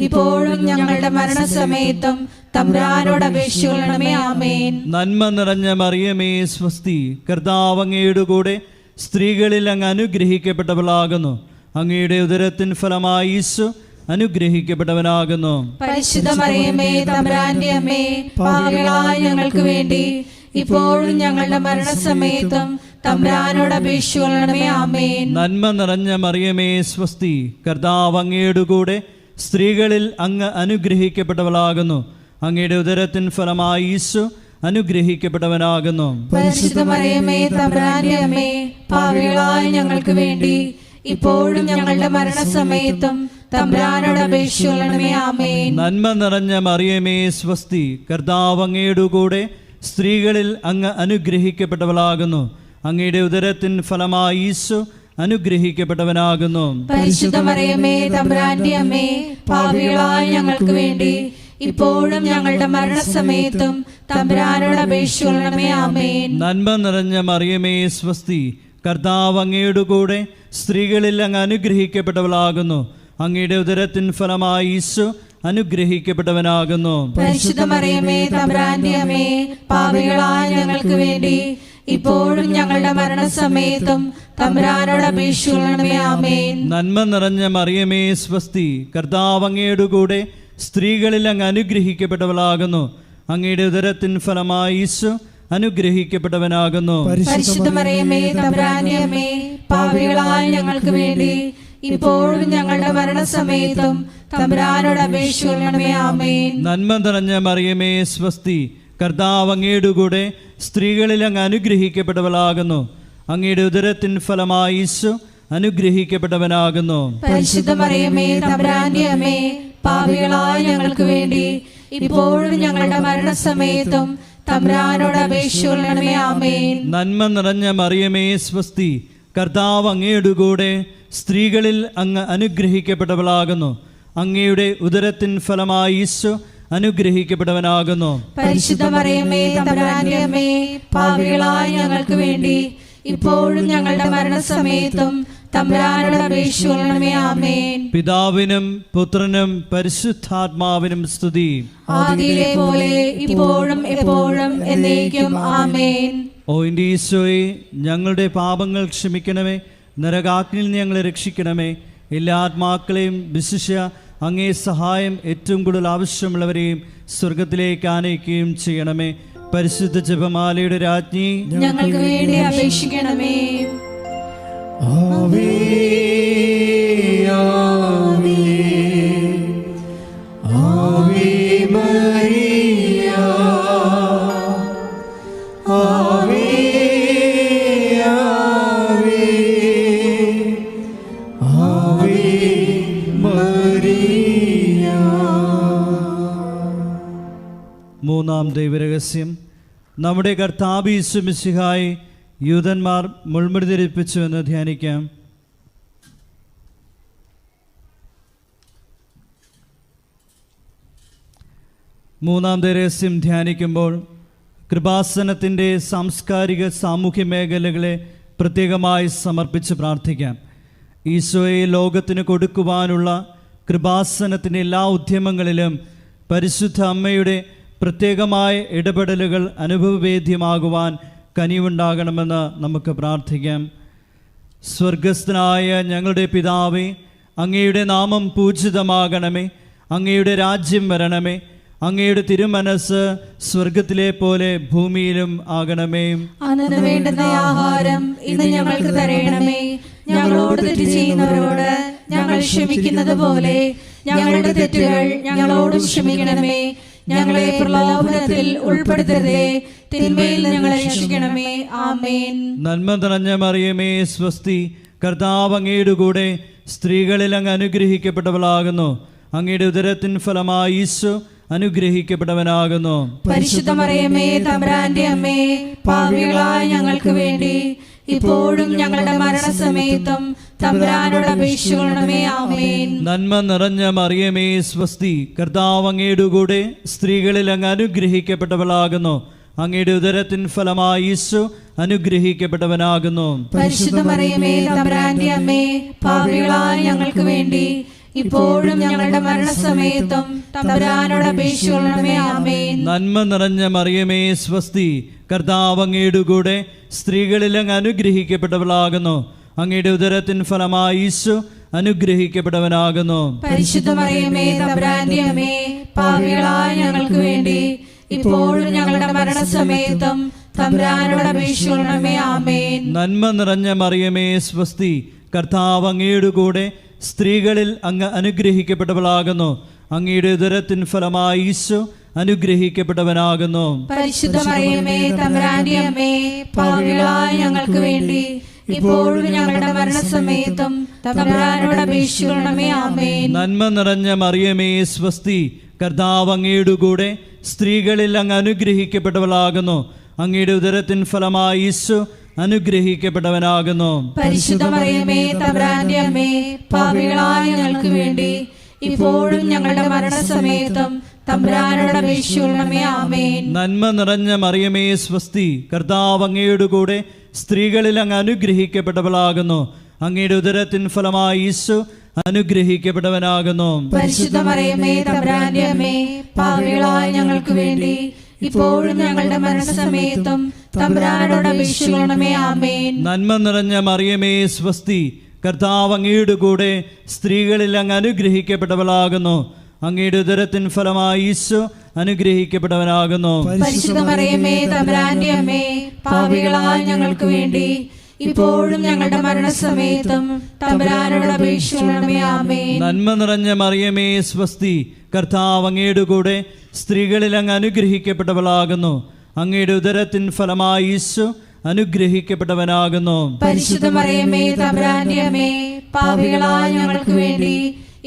ഇപ്പോഴും ഞങ്ങളുടെ മരണസമയത്തും തമ്പുരാനോട് അപേക്ഷിക്കണമേ. ആമേൻ. നന്മ നിറഞ്ഞ മറിയമേ സ്വസ്തി, കർത്താവ് അങ്ങയുടെ കൂടെ സ്ത്രീകളിൽ അങ്ങ് അനുഗ്രഹിക്കപ്പെട്ടവളാകുന്നു. അങ്ങയുടെ ഉദരത്തിൻ ഫലമായി ഈശോ അനുഗ്രഹിക്കപ്പെട്ടവനാകുന്നു. പരിശുദ്ധ മറിയമേ, തമ്പുരാന്റെ അമ്മേ, പാപികളായ ഞങ്ങൾക്ക് വേണ്ടി ഇപ്പോഴും ഞങ്ങളുടെ മരണസമയത്തും തമ്പുരാനോട് അപേക്ഷിക്കണമേ. ആമേൻ. നന്മ നിറഞ്ഞ മറിയമേ, സ്വസ്തി, കർത്താവ് അങ്ങയുടെ കൂടെ സ്ത്രീകളിൽ അങ്ങ് അനുഗ്രഹിക്കപ്പെട്ടവളാകുന്നു. അങ്ങയുടെ ഉദരത്തിൻ ഫലമായി ഈശോ അനുഗ്രഹിക്കപ്പെട്ടവനാകുന്നു. പരിശുദ്ധ മറിയമേ, തമ്പുരാന്റെ അമ്മേ, പാപികളായ ഞങ്ങൾക്ക് വേണ്ടി ഇപ്പോഴും ഞങ്ങളുടെ മരണസമയത്തും തമ്പുരാനോട് അപേക്ഷിക്കണമേ. ആമേൻ. നന്മ നിറഞ്ഞ മറിയമേ, സ്വസ്തി, കർത്താവ് അങ്ങയുടെ കൂടെ സ്ത്രീകളിൽ അങ്ങ് അനുഗ്രഹിക്കപ്പെട്ടവളാകുന്നു. അങ്ങയുടെ ഉദരത്തിൻ ഫലമായി ഈശോ അനുഗ്രഹിക്കപ്പെട്ടവനാകുന്നു. പരിശുദ്ധ മറിയമേ, തമ്പുരാന്റെ അമ്മേ, പാപികളായ ഞങ്ങൾക്ക് വേണ്ടി ഇപ്പോഴും ഞങ്ങളുടെ മരണസമയത്തും തമ്പുരാനോട് അപേക്ഷിക്കണമേ. ആമേൻ. നന്മ നിറഞ്ഞ മറിയമേ, സ്വസ്തി, കർത്താവ് അങ്ങയുടെ കൂടെ സ്ത്രീകളിൽ അങ്ങ് അനുഗ്രഹിക്കപ്പെട്ടവളാകുന്നു. അങ്ങയുടെ ഉദരത്തിൻ ഫലമായി ഈശോ അനുഗ്രഹിക്കപ്പെട്ടവനാകുന്നു. പരിശുദ്ധ മറിയമേ, തമ്പുരാന്റെ അമ്മേ, പാപികളായ ഞങ്ങൾക്ക് വേണ്ടി ഇപ്പോഴും ഞങ്ങളുടെ മരണസമയത്തും തമ്പുരാനോട് അപേക്ഷിക്കണമേ. ആമേൻ. നന്മ നിറഞ്ഞ മറിയമേ, സ്വസ്തി, കർത്താവ് അങ്ങയുടെ കൂടെ സ്ത്രീകളിൽ അങ്ങ് അനുഗ്രഹിക്കപ്പെട്ടവളാകുന്നു. അങ്ങയുടെ ഉദരത്തിൻ ഫലമായി ഈശോ അനുഗ്രഹിക്കപ്പെട്ടവനാകുന്നു. പരിശുദ്ധ മറിയമേ, തമ്പുരാന്റെ അമ്മേ, പാപികളായ ഞങ്ങൾക്ക് വേണ്ടി ഇപ്പോഴും ഞങ്ങളുടെ മരണസമയത്തും തമ്പുരാനോട് അപേക്ഷിക്കണമേ. ആമേൻ. നന്മ നിറഞ്ഞ മറിയമേ, സ്വസ്തി, കർത്താവ് അങ്ങയുടെ കൂടെ സ്ത്രീകളിൽ അങ്ങ് അനുഗ്രഹിക്കപ്പെട്ടവളാകുന്നു. അങ്ങയുടെ ഉദരത്തിൻ ഫലമായി ഈശോ അനുഗ്രഹിക്കപ്പെട്ടവനാകുന്നു. പരിശുദ്ധ മറിയമേ, തമ്പുരാന്റെ അമ്മേ, പാപികളായ ഞങ്ങൾക്ക് വേണ്ടി ഇപ്പോഴും ഞങ്ങളുടെ മരണസമയത്തും തമ്പുരാനോട് അപേക്ഷിക്കണമേ. ആമേൻ. നന്മ നിറഞ്ഞ മറിയമേ, സ്വസ്തി, കർത്താവ് അങ്ങയുടെ കൂടെ സ്ത്രീകളിൽ അങ്ങ് അനുഗ്രഹിക്കപ്പെട്ടവളാകുന്നു. അങ്ങയുടെ ഉദരത്തിൻ ഫലമായി ഈശോ അനുഗ്രഹിക്കപ്പെട്ടവനാകുന്നു. പരിശുദ്ധ മറിയമേ, തമ്പുരാന്റെ അമ്മേ, പാപികളായ ഞങ്ങൾക്ക് വേണ്ടി ഇപ്പോഴും ഞങ്ങളുടെ മരണസമയത്തും തമ്പുരാനോട് അപേക്ഷിക്കണമേ. ആമേൻ. പിതാവിനും പുത്രനും പരിശുദ്ധാത്മാവിനും സ്തുതി. ആദിയിലെ പോലെ ഇപ്പോഴും എപ്പോഴും എന്നേക്കും. ആമേൻ. ഓ എൻ്റെ ഈശോയെ, ഞങ്ങളുടെ പാപങ്ങൾ ക്ഷമിക്കണമേ. നരകാഗ്നിയിൽ നിന്ന് ഞങ്ങളെ രക്ഷിക്കണമേ. എല്ലാ ആത്മാക്കളെയും വിശിഷ്യ അങ്ങേ സഹായം ഏറ്റവും കൂടുതൽ ആവശ്യമുള്ളവരെയും സ്വർഗത്തിലേക്ക് ആനയിക്കുകയും ചെയ്യണമേ. പരിശുദ്ധ ജപമാലയുടെ രാജ്ഞി, ഞങ്ങൾക്ക് വേണ്ടി അപേക്ഷിക്കണമേ. ആവേ ആവേ ആവേ മരിയ, ആവേ ആവേ ആവേ മരിയ. മൂന്നാം ദൈവരഹസ്യം. നമ്മുടെ കർത്താവ് യേശു മിശിഹായെ യൂതന്മാർ മുൾമുടി ധരിപ്പിച്ചു എന്ന് ധ്യാനിക്കാം. മൂന്നാം ദൈവരഹസ്യം ധ്യാനിക്കുമ്പോൾ കൃപാസനത്തിൻ്റെ സാംസ്കാരിക സാമൂഹ്യ മേഖലകളെ പ്രത്യേകമായി സമർപ്പിച്ച് പ്രാർത്ഥിക്കാം. ഈശോയെ ലോകത്തിന് കൊടുക്കുവാനുള്ള കൃപാസനത്തിൻ്റെ എല്ലാ ഉദ്യമങ്ങളിലും പരിശുദ്ധ അമ്മയുടെ പ്രത്യേകമായ ഇടപെടലുകൾ അനുഭവവേദ്യമാകുവാൻ കനിവുണ്ടാകണമെന്ന് നമുക്ക് പ്രാർത്ഥിക്കാം. സ്വർഗസ്ഥനായ ഞങ്ങളുടെ പിതാവേ, അങ്ങയുടെ നാമം പൂജിതമാകണമേ. അങ്ങയുടെ രാജ്യം വരണമേ. അങ്ങയുടെ തിരുമനസ് സ്വർഗത്തിലെ പോലെ ഭൂമിയിലും ആകണമേ. അന്നു വേണ്ടുന്ന ആഹാരം ഇന്ന് ഞങ്ങൾക്ക് തരണമേ. ഞങ്ങളോട് തെറ്റ് ചെയ്യുന്നവരോട് ഞങ്ങൾ ക്ഷമിക്കുന്നത് പോലെ ഞങ്ങളുടെ തെറ്റുകൾ ഞങ്ങളോടും ക്ഷമിക്കണമേ. ഞങ്ങളെ പ്രലോഭനത്തിൽ ഉൾപ്പെടുത്തരുതേ, തിന്മയിൽ ഞങ്ങളെ രക്ഷിക്കണമേ. ആമേൻ. നന്മ നിറഞ്ഞ മറിയമേ, സ്വസ്തി, കർത്താവ് അങ്ങയുടെ കൂടെ സ്ത്രീകളിൽ അങ്ങ് അനുഗ്രഹിക്കപ്പെട്ടവളാകുന്നു. അങ്ങയുടെ ഉദരത്തിൻ ഫലമായി ഈശോ അനുഗ്രഹിക്കപ്പെട്ടവനാകുന്നു. പരിശുദ്ധ മറിയമേ, തമ്പുരാന്റെ അമ്മേ, പാപികളായ ഞങ്ങൾക്ക് വേണ്ടി ഇപ്പോഴും ഞങ്ങളുടെ മരണസമയത്തും തമ്പുരാനോട് അപേക്ഷിക്കണമേ. ആമേൻ. നന്മ നിറഞ്ഞ മറിയമേ, സ്വസ്തി, കർത്താവ് അങ്ങയുടെ കൂടെ സ്ത്രീകളിൽ അങ്ങ് അനുഗ്രഹിക്കപ്പെട്ടവളാകുന്നു. അങ്ങയുടെ ഉദരത്തിൻ ഫലമായി ഈശോ അനുഗ്രഹിക്കപ്പെട്ടവനാകുന്നു. പരിശുദ്ധ മറിയമേ, തമ്പുരാന്റെ അമ്മേ, പാപികളായ ഞങ്ങൾക്ക് വേണ്ടി ഇപ്പോഴും ഞങ്ങളുടെ മരണസമയത്തും തമ്പുരാനോട് അപേക്ഷിക്കണമേ. ആമേൻ. നന്മ നിറഞ്ഞ മറിയമേ സ്വസ്തി, കർത്താവ് അങ്ങയുടെ കൂടെ സ്ത്രീകളിൽ അങ്ങ് അനുഗ്രഹിക്കപ്പെട്ടവളാകുന്നു. അങ്ങയുടെ ഉദരത്തിൻ ഫലമായി ഈശോ അനുഗ്രഹിക്കപ്പെട്ടവനാകുന്നു. പരിശുദ്ധ മറിയമേ തമ്പുരാന്റെ അമ്മേ, പാപികളായ ഞങ്ങൾക്ക് വേണ്ടി ഇപ്പോഴും ഞങ്ങളുടെ മരണസമയത്തും തമ്പുരാനോട് അപേക്ഷിക്കണമേ. ആമേൻ. നന്മ നിറഞ്ഞ മറിയമേ സ്വസ്തി, കർത്താവ് അങ്ങയുടെ കൂടെ സ്ത്രീകളിൽ അങ്ങ് അനുഗ്രഹിക്കപ്പെട്ടവളാകുന്നു. അങ്ങയുടെ ഉദരത്തിൻ ഫലമായി ഈശോ അനുഗ്രഹിക്കപ്പെട്ടവനാകുന്നു. പരിശുദ്ധ മറിയമേ തമ്പുരാന്റെ അമ്മേ, പാപികളായ ഞങ്ങൾക്ക് വേണ്ടി ഇപ്പോഴും ഞങ്ങളുടെ മരണസമയത്തും തമ്പുരാനോട് അപേക്ഷിക്കണമേ. ആമേൻ. നന്മ നിറഞ്ഞ മറിയമേ സ്വസ്തി, കർത്താവ് അങ്ങയുടെ കൂടെ സ്ത്രീകളിൽ അങ്ങ് അനുഗ്രഹിക്കപ്പെട്ടവളാകുന്നു. അങ്ങയുടെ ഉദരത്തിൻ ഫലമായി ഈശോ അനുഗ്രഹിക്കപ്പെട്ടവനാകുന്നു. പരിശുദ്ധ മറിയമേ തമ്പുരാന്റെ അമ്മേ, പാപികളായ ഞങ്ങൾക്ക് വേണ്ടി ഇപ്പോഴും ഞങ്ങളുടെ മരണസമയത്തും തമ്പുരാനോട് അപേക്ഷിക്കണമേ. ആമേൻ. നന്മ നിറഞ്ഞ മറിയമേ സ്വസ്തി, കർത്താവ് അങ്ങയുടെ കൂടെ സ്ത്രീകളിൽ അങ്ങ് അനുഗ്രഹിക്കപ്പെട്ടവളാകുന്നു. അങ്ങയുടെ ഉദരത്തിൻ ഫലമായി ഈശോ അനുഗ്രഹിക്കപ്പെട്ടവനാകുന്നു. പരിശുദ്ധ മറിയമേ തമ്പുരാന്റെ അമ്മേ, പാപികളായ ഞങ്ങൾക്ക് വേണ്ടി ഇപ്പോഴും ഞങ്ങളുടെ മരണസമയത്തും തമ്പുരാനോട് അപേക്ഷിക്കണമേ. ആമേൻ. നന്മ നിറഞ്ഞ മറിയമേ സ്വസ്തി, കർത്താവ് അങ്ങയുടെ കൂടെ സ്ത്രീകളിൽ അങ്ങ് അനുഗ്രഹിക്കപ്പെട്ടവളാകുന്നു. അങ്ങയുടെ ഉദരത്തിൻ ഫലമായി ഈശോ അനുഗ്രഹിക്കപ്പെട്ടവനാകുന്നു. പരിശുദ്ധ മറിയമേ തമ്പുരാന്റെ അമ്മേ, പാപികളായ ഞങ്ങൾക്ക് വേണ്ടി ഇപ്പോഴും ഞങ്ങളുടെ മരണസമയത്തും തമ്പുരാനോട് അപേക്ഷിക്കണമേ. ആമേൻ. നന്മ നിറഞ്ഞ മറിയമേ സ്വസ്തി, കർത്താവ് അങ്ങയുടെ കൂടെ സ്ത്രീകളിൽ അങ്ങ് അനുഗ്രഹിക്കപ്പെട്ടവളാകുന്നു. അങ്ങയുടെ ഉദരത്തിൻ ഫലമായി ഈശോ അനുഗ്രഹിക്കപ്പെട്ടവനാകുന്നു. പരിശുദ്ധ മറിയമേ തമ്പുരാന്റെ അമ്മേ, പാപികളായ ഞങ്ങൾക്ക് വേണ്ടി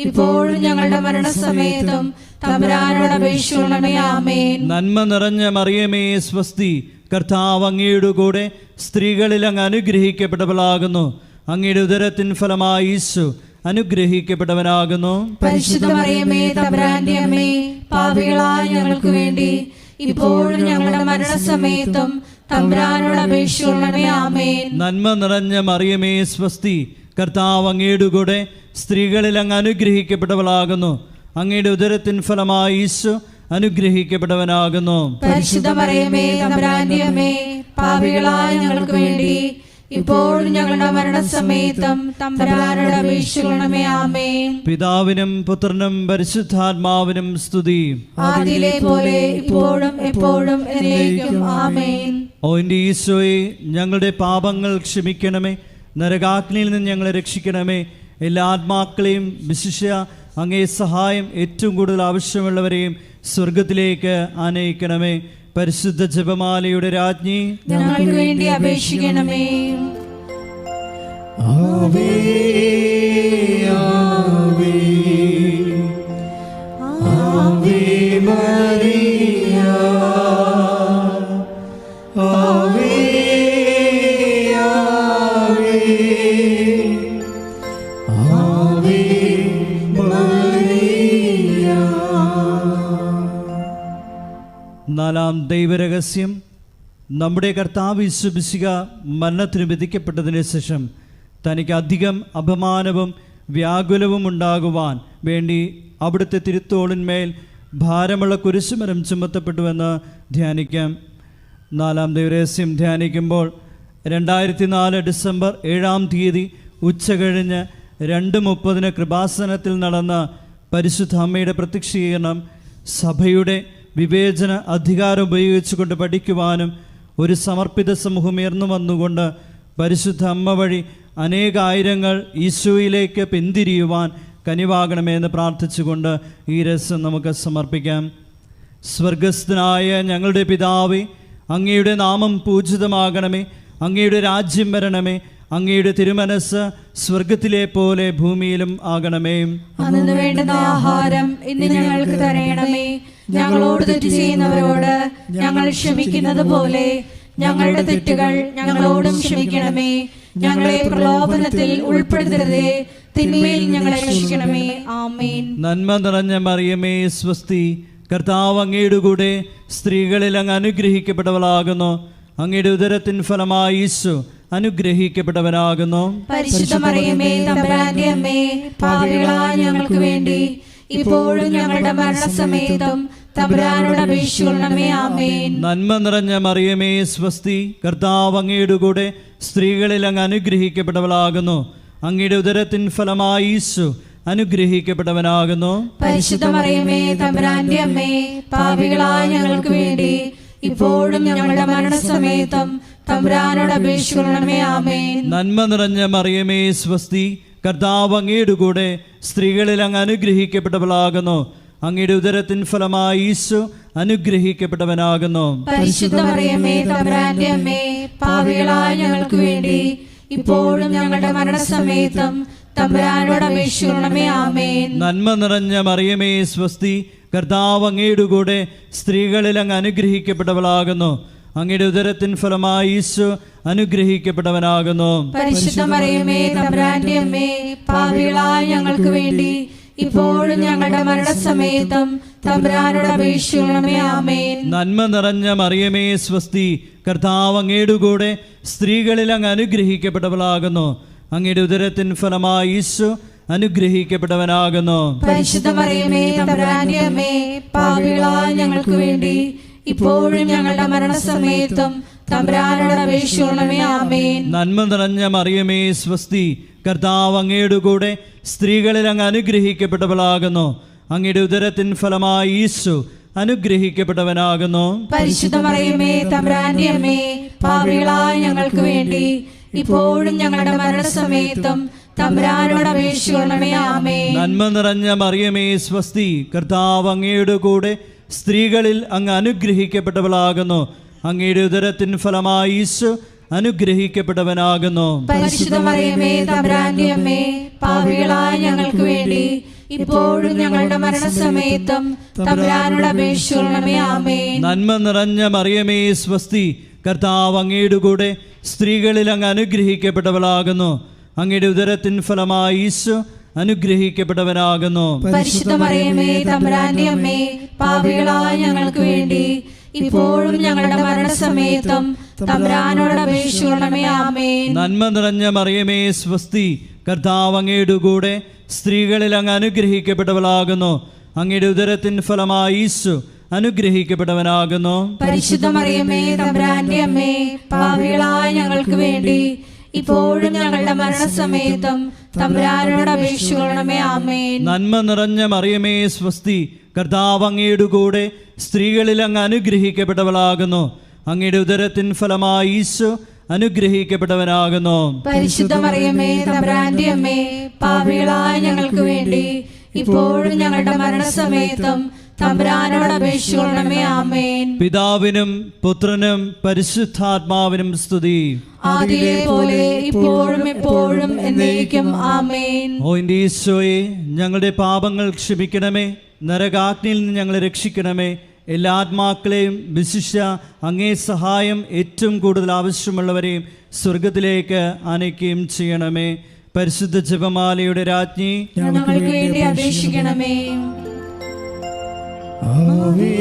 ഇപ്പോഴും ഞങ്ങളുടെ മരണസമയത്തും തമ്പുരാനോട് അപേക്ഷിക്കണമേ. ആമേൻ. നന്മ നിറഞ്ഞ മറിയമേ സ്വസ്തി, കർത്താവ് അങ്ങയുടെ കൂടെ സ്ത്രീകളിൽ അങ്ങ് അനുഗ്രഹിക്കപ്പെട്ടവളാകുന്നു. അങ്ങയുടെ ഉദരത്തിൻ ഫലമായി ഈശോ അനുഗ്രഹിക്കപ്പെട്ടവനാകുന്നു. പരിശുദ്ധ മറിയമേ തമ്പുരാന്റെ അമ്മേ, പാപികളായ ഞങ്ങൾക്ക് വേണ്ടി ഇപ്പോഴും ഞങ്ങളുടെ മരണസമയത്തും തമ്പുരാനോട് അപേക്ഷിക്കണമേ. ആമേൻ. നന്മ നിറഞ്ഞ മറിയമേ സ്വസ്തി, കർത്താവ് അങ്ങയുടെ കൂടെ സ്ത്രീകളിൽ അങ്ങ് അനുഗ്രഹിക്കപ്പെട്ടവളാകുന്നു. അങ്ങയുടെ ഉദരത്തിൻ ഫലമായി ഈശോ അനുഗ്രഹിക്കപ്പെട്ടവനാകുന്നു. പരിശുദ്ധ മറിയമേ തമ്പുരാന്റെ അമ്മേ, പാപികളായ ഞങ്ങൾക്ക് വേണ്ടി ഇപ്പോഴും ഞങ്ങളുടെ മരണസമയത്തും തമ്പുരാനോട് അപേക്ഷിക്കണമേ. ആമേൻ. പിതാവിനും പുത്രനും പരിശുദ്ധാത്മാവിനും സ്തുതി. ആദിയിലെ പോലെ ഇപ്പോഴും എപ്പോഴും എന്നേക്കും. ആമേൻ. ഓ എൻ്റെ ഈശോയെ, ഞങ്ങളുടെ പാപങ്ങൾ ക്ഷമിക്കണമേ. നരകാഗ്നിയിൽ നിന്ന് ഞങ്ങളെ രക്ഷിക്കണമേ. എല്ലാ ആത്മാക്കളെയും വിശിഷ്യ അങ്ങേ സഹായം ഏറ്റവും കൂടുതൽ ആവശ്യമുള്ളവരെയും സ്വർഗത്തിലേക്ക് ആനയിക്കണമേ. പരിശുദ്ധ ജപമാലയുടെ രാജ്ഞി, ഞങ്ങൾക്ക് വേണ്ടി അപേക്ഷിക്കണമേ. ആവേ ആവേ ആവേ മരിയ, ആവേ ആവേ ആവേ മരിയ. നാലാം ദൈവരഹസ്യം. നമ്മുടെ കർത്താവ് യേശു മിശിഹ മരണത്തിന് വിധിക്കപ്പെട്ടതിന് ശേഷം തനിക്ക് അധികം അപമാനവും വ്യാകുലവും ഉണ്ടാകുവാൻ വേണ്ടി അവിടുത്തെ തിരുത്തോളിന്മേൽ ഭാരമുള്ള കുരിശുമരം ചുമത്തപ്പെട്ടുവെന്ന് ധ്യാനിക്കാം. നാലാം ദൈവരഹസ്യം ധ്യാനിക്കുമ്പോൾ 2004 ഡിസംബർ 7 ഉച്ചകഴിഞ്ഞ് 2:30 കൃപാസനത്തിൽ നടന്ന പരിശുദ്ധ അമ്മയുടെ പ്രത്യക്ഷീകരണം സഭയുടെ വിവേചന അധികാരം ഉപയോഗിച്ചുകൊണ്ട് പഠിക്കുവാനും ഒരു സമർപ്പിത സമൂഹം ഉയർന്നു വന്നുകൊണ്ട് പരിശുദ്ധ അമ്മ വഴി അനേകായിരങ്ങൾ ഈശോയിലേക്ക് പിന്തിരിയുവാൻ കനിവാകണമെന്ന് പ്രാർത്ഥിച്ചുകൊണ്ട് ഈ രസം നമുക്ക് സമർപ്പിക്കാം. സ്വർഗസ്ഥനായ ഞങ്ങളുടെ പിതാവേ, അങ്ങയുടെ നാമം പൂജിതമാകണമേ. അങ്ങയുടെ രാജ്യം വരണമേ. അങ്ങയുടെ തിരുമനസ് സ്വർഗത്തിലെ പോലെ ഭൂമിയിലും ആകണമേ. അന്നു വേണ്ടുന്ന ആഹാരം ഇന്ന് ഞങ്ങൾക്ക് തരണമേ. ഞങ്ങളോട് തെറ്റ് ചെയ്യുന്നവരോട് ഞങ്ങൾ ക്ഷമിക്കുന്നത് പോലെ ഞങ്ങളുടെ തെറ്റുകൾ ഞങ്ങളോടും ക്ഷമിക്കണമേ. ഞങ്ങളെ പ്രലോഭനത്തിൽ ഉൾപ്പെടുത്തരുതേ, തിന്മയിൽ ഞങ്ങളെ രക്ഷിക്കണമേ. ആമേൻ. നന്മ നിറഞ്ഞ മറിയമേ സ്വസ്തി, കർത്താവ് അങ്ങയുടെ കൂടെ സ്ത്രീകളിൽ അങ്ങ് അനുഗ്രഹിക്കപ്പെട്ടവളാകുന്നു. അങ്ങയുടെ ഉദരത്തിൻ ഫലമായി ഈശോ അനുഗ്രഹിക്കപ്പെട്ടവനാകുന്നു. പരിശുദ്ധ മറിയമേ തമ്പുരാന്റെ അമ്മേ, പാപികളായ ഞങ്ങൾക്ക് വേണ്ടി ഇപ്പോഴും ഞങ്ങളുടെ മരണസമയത്തും തമ്പുരാനോട് അപേക്ഷിക്കണമേ. ആമേൻ. നന്മ നിറഞ്ഞ മറിയമേ സ്വസ്തി, കർത്താവ് അങ്ങയുടെ കൂടെ സ്ത്രീകളിൽ അങ്ങ് അനുഗ്രഹിക്കപ്പെട്ടവളാകുന്നു. അങ്ങയുടെ ഉദരത്തിൻ ഫലമായി ഈശോ അനുഗ്രഹിക്കപ്പെട്ടവനാകുന്നു. പരിശുദ്ധ മറിയമേ തമ്പുരാന്റെ അമ്മേ, പാപികളായ ഞങ്ങൾക്ക് വേണ്ടി ഇപ്പോഴും ഞങ്ങളുടെ മരണസമയത്തും തമ്പുരാനോട് അപേക്ഷിക്കണമേ. ആമേൻ. നന്മ നിറഞ്ഞ മറിയമേ സ്വസ്തി, കർത്താവ് അങ്ങയുടെ കൂടെ സ്ത്രീകളിൽ അങ്ങ് അനുഗ്രഹിക്കപ്പെട്ടവളാകുന്നു. അങ്ങയുടെ ഉദരത്തിൻ ഫലമായി ഈശോ അനുഗ്രഹിക്കപ്പെട്ടവനാകുന്നു. പരിശുദ്ധ മറിയമേ തമ്പുരാന്റെ അമ്മേ, പാപികളായ ഞങ്ങൾക്ക് വേണ്ടി ഇപ്പോഴും ഞങ്ങളുടെ മരണസമയത്തും തമ്പുരാനോട് അപേക്ഷിക്കണമേ. ആമേൻ. നന്മ നിറഞ്ഞ മറിയമേ സ്വസ്തി, കർത്താവ് അങ്ങയുടെ കൂടെ സ്ത്രീകളിൽ അങ്ങ് അനുഗ്രഹിക്കപ്പെട്ടവളാകുന്നു. അങ്ങയുടെ ഉദരത്തിൻ ഫലമായി ഈശോ അനുഗ്രഹിക്കപ്പെട്ടവനാകുന്നു. പരിശുദ്ധ മറിയമേ തമ്പുരാന്റെ അമ്മേ, പാപികളായ ഞങ്ങൾക്ക് വേണ്ടി ഇപ്പോഴും ഞങ്ങളുടെ മരണസമയത്തും തമ്പുരാനോട് അപേക്ഷിക്കണമേ. ആമേൻ. നന്മ നിറഞ്ഞ മറിയമേ സ്വസ്തി, കർത്താവ് അങ്ങയുടെ കൂടെ സ്ത്രീകളിൽ അങ്ങ് അനുഗ്രഹിക്കപ്പെട്ടവളാകുന്നു. അങ്ങയുടെ ഉദരത്തിൻ ഫലമായി ഈശോ അനുഗ്രഹിക്കപ്പെട്ടവനാകുന്നു. പരിശുദ്ധ മറിയമേ തമ്പുരാന്റെ അമ്മേ, പാപികളായ ഞങ്ങൾക്ക് വേണ്ടി ഇപ്പോഴും ഞങ്ങളുടെ മരണസമയത്തും തമ്പുരാനോട് അപേക്ഷിക്കണമേ. ആമേൻ. നന്മ നിറഞ്ഞ മറിയമേ സ്വസ്തി, കർത്താവ് അങ്ങയുടെ കൂടെ സ്ത്രീകളിൽ അങ്ങ് അനുഗ്രഹിക്കപ്പെട്ടവളാകുന്നു. അങ്ങയുടെ ഉദരത്തിൻ ഫലമായി ഈശോ അനുഗ്രഹിക്കപ്പെട്ടവനാകുന്നു. പരിശുദ്ധ മറിയമേ തമ്പുരാന്റെ അമ്മേ, പാപികളായ ഞങ്ങൾക്ക് വേണ്ടി ഇപ്പോഴും ഞങ്ങളുടെ മരണസമയത്തും തമ്പുരാനോട് അപേക്ഷിക്കണമേ. ആമേൻ. നന്മ നിറഞ്ഞ മറിയമേ സ്വസ്തി, കർത്താവ് അങ്ങയുടെ കൂടെ സ്ത്രീകളിൽ അങ്ങ് അനുഗ്രഹിക്കപ്പെട്ടവളാകുന്നു. അങ്ങയുടെ ഉദരത്തിൻ ഫലമായി ഈശോ അനുഗ്രഹിക്കപ്പെട്ടവനാകുന്നു. പരിശുദ്ധ മറിയമേ തമ്പുരാന്റെ അമ്മേ, പാപികളായ ഞങ്ങൾക്ക് വേണ്ടി ഇപ്പോഴും ഞങ്ങളുടെ മരണസമയത്തും തമ്പുരാനോട് അപേക്ഷിക്കണമേ. ആമേൻ. നന്മ നിറഞ്ഞ മറിയമേ സ്വസ്തി, കർത്താവ് അങ്ങയുടെ കൂടെ സ്ത്രീകളിൽ അങ്ങ് അനുഗ്രഹിക്കപ്പെട്ടവളാകുന്നു. അങ്ങയുടെ ഉദരത്തിൻ ഫലമായി ഈശോ അനുഗ്രഹിക്കപ്പെട്ടവനാകുന്നു. പരിശുദ്ധ മറിയമേ തമ്പുരാന്റെ അമ്മേ, പാപികളായ ഞങ്ങൾക്ക് വേണ്ടി ഇപ്പോഴും ഞങ്ങളുടെ മരണസമയത്തും തമ്പുരാനോട് അപേക്ഷിക്കണമേ. ആമേൻ. നന്മ നിറഞ്ഞ മറിയമേ സ്വസ്തി, കർത്താവ് അങ്ങയുടെ കൂടെ സ്ത്രീകളിൽ അങ്ങ് അനുഗ്രഹിക്കപ്പെട്ടവളാകുന്നു. അങ്ങയുടെ ഉദരത്തിൻ ഫലമായി ഈശോ അനുഗ്രഹിക്കപ്പെട്ടവനാകുന്നു. പരിശുദ്ധ മറിയമേ തമ്പുരാന്റെ അമ്മേ, പാപികളായ ഞങ്ങൾക്ക് വേണ്ടി ഇപ്പോഴും ഞങ്ങളുടെ മരണസമയത്തും തമ്പുരാനോട് അപേക്ഷിക്കണമേ. ആമേൻ. നന്മ നിറഞ്ഞ മറിയമേ സ്വസ്തി, കർത്താവ് അങ്ങയുടെ കൂടെ സ്ത്രീകളിൽ അങ്ങ് അനുഗ്രഹിക്കപ്പെട്ടവളാകുന്നു. അങ്ങയുടെ ഉദരത്തിൻ ഫലമായി ഈശോ അനുഗ്രഹിക്കപ്പെട്ടവനാകുന്നു. പരിശുദ്ധ മറിയമേ തമ്പുരാന്റെ അമ്മേ, പാപികളായ ഞങ്ങൾക്ക് വേണ്ടി ഇപ്പോഴും ഞങ്ങളുടെ മരണസമയത്തും തമ്പുരാനോട് അപേക്ഷിക്കണമേ. ആമേൻ. പിതാവിനും പുത്രനും പരിശുദ്ധാത്മാവിനും സ്തുതി. ആദിയിലെ പോലെ ഇപ്പോഴും എപ്പോഴും എന്നേക്കും. ആമേൻ. ഓ എൻ്റെ ഈശോയെ, ഞങ്ങളുടെ പാപങ്ങൾ ക്ഷമിക്കണമേ, നരകാഗ്നിയിൽ നിന്ന് ഞങ്ങളെ രക്ഷിക്കണമേ. എല്ലാ ആത്മാക്കളെയും വിശിഷ്യ അങ്ങേ സഹായം ഏറ്റവും കൂടുതൽ ആവശ്യമുള്ളവരെയും സ്വർഗത്തിലേക്ക് ആനയിക്കുകയും ചെയ്യണമേ. പരിശുദ്ധ ജപമാലയുടെ രാജ്ഞി, ഞങ്ങൾക്ക് വേണ്ടി അപേക്ഷിക്കണമേ. ആവേ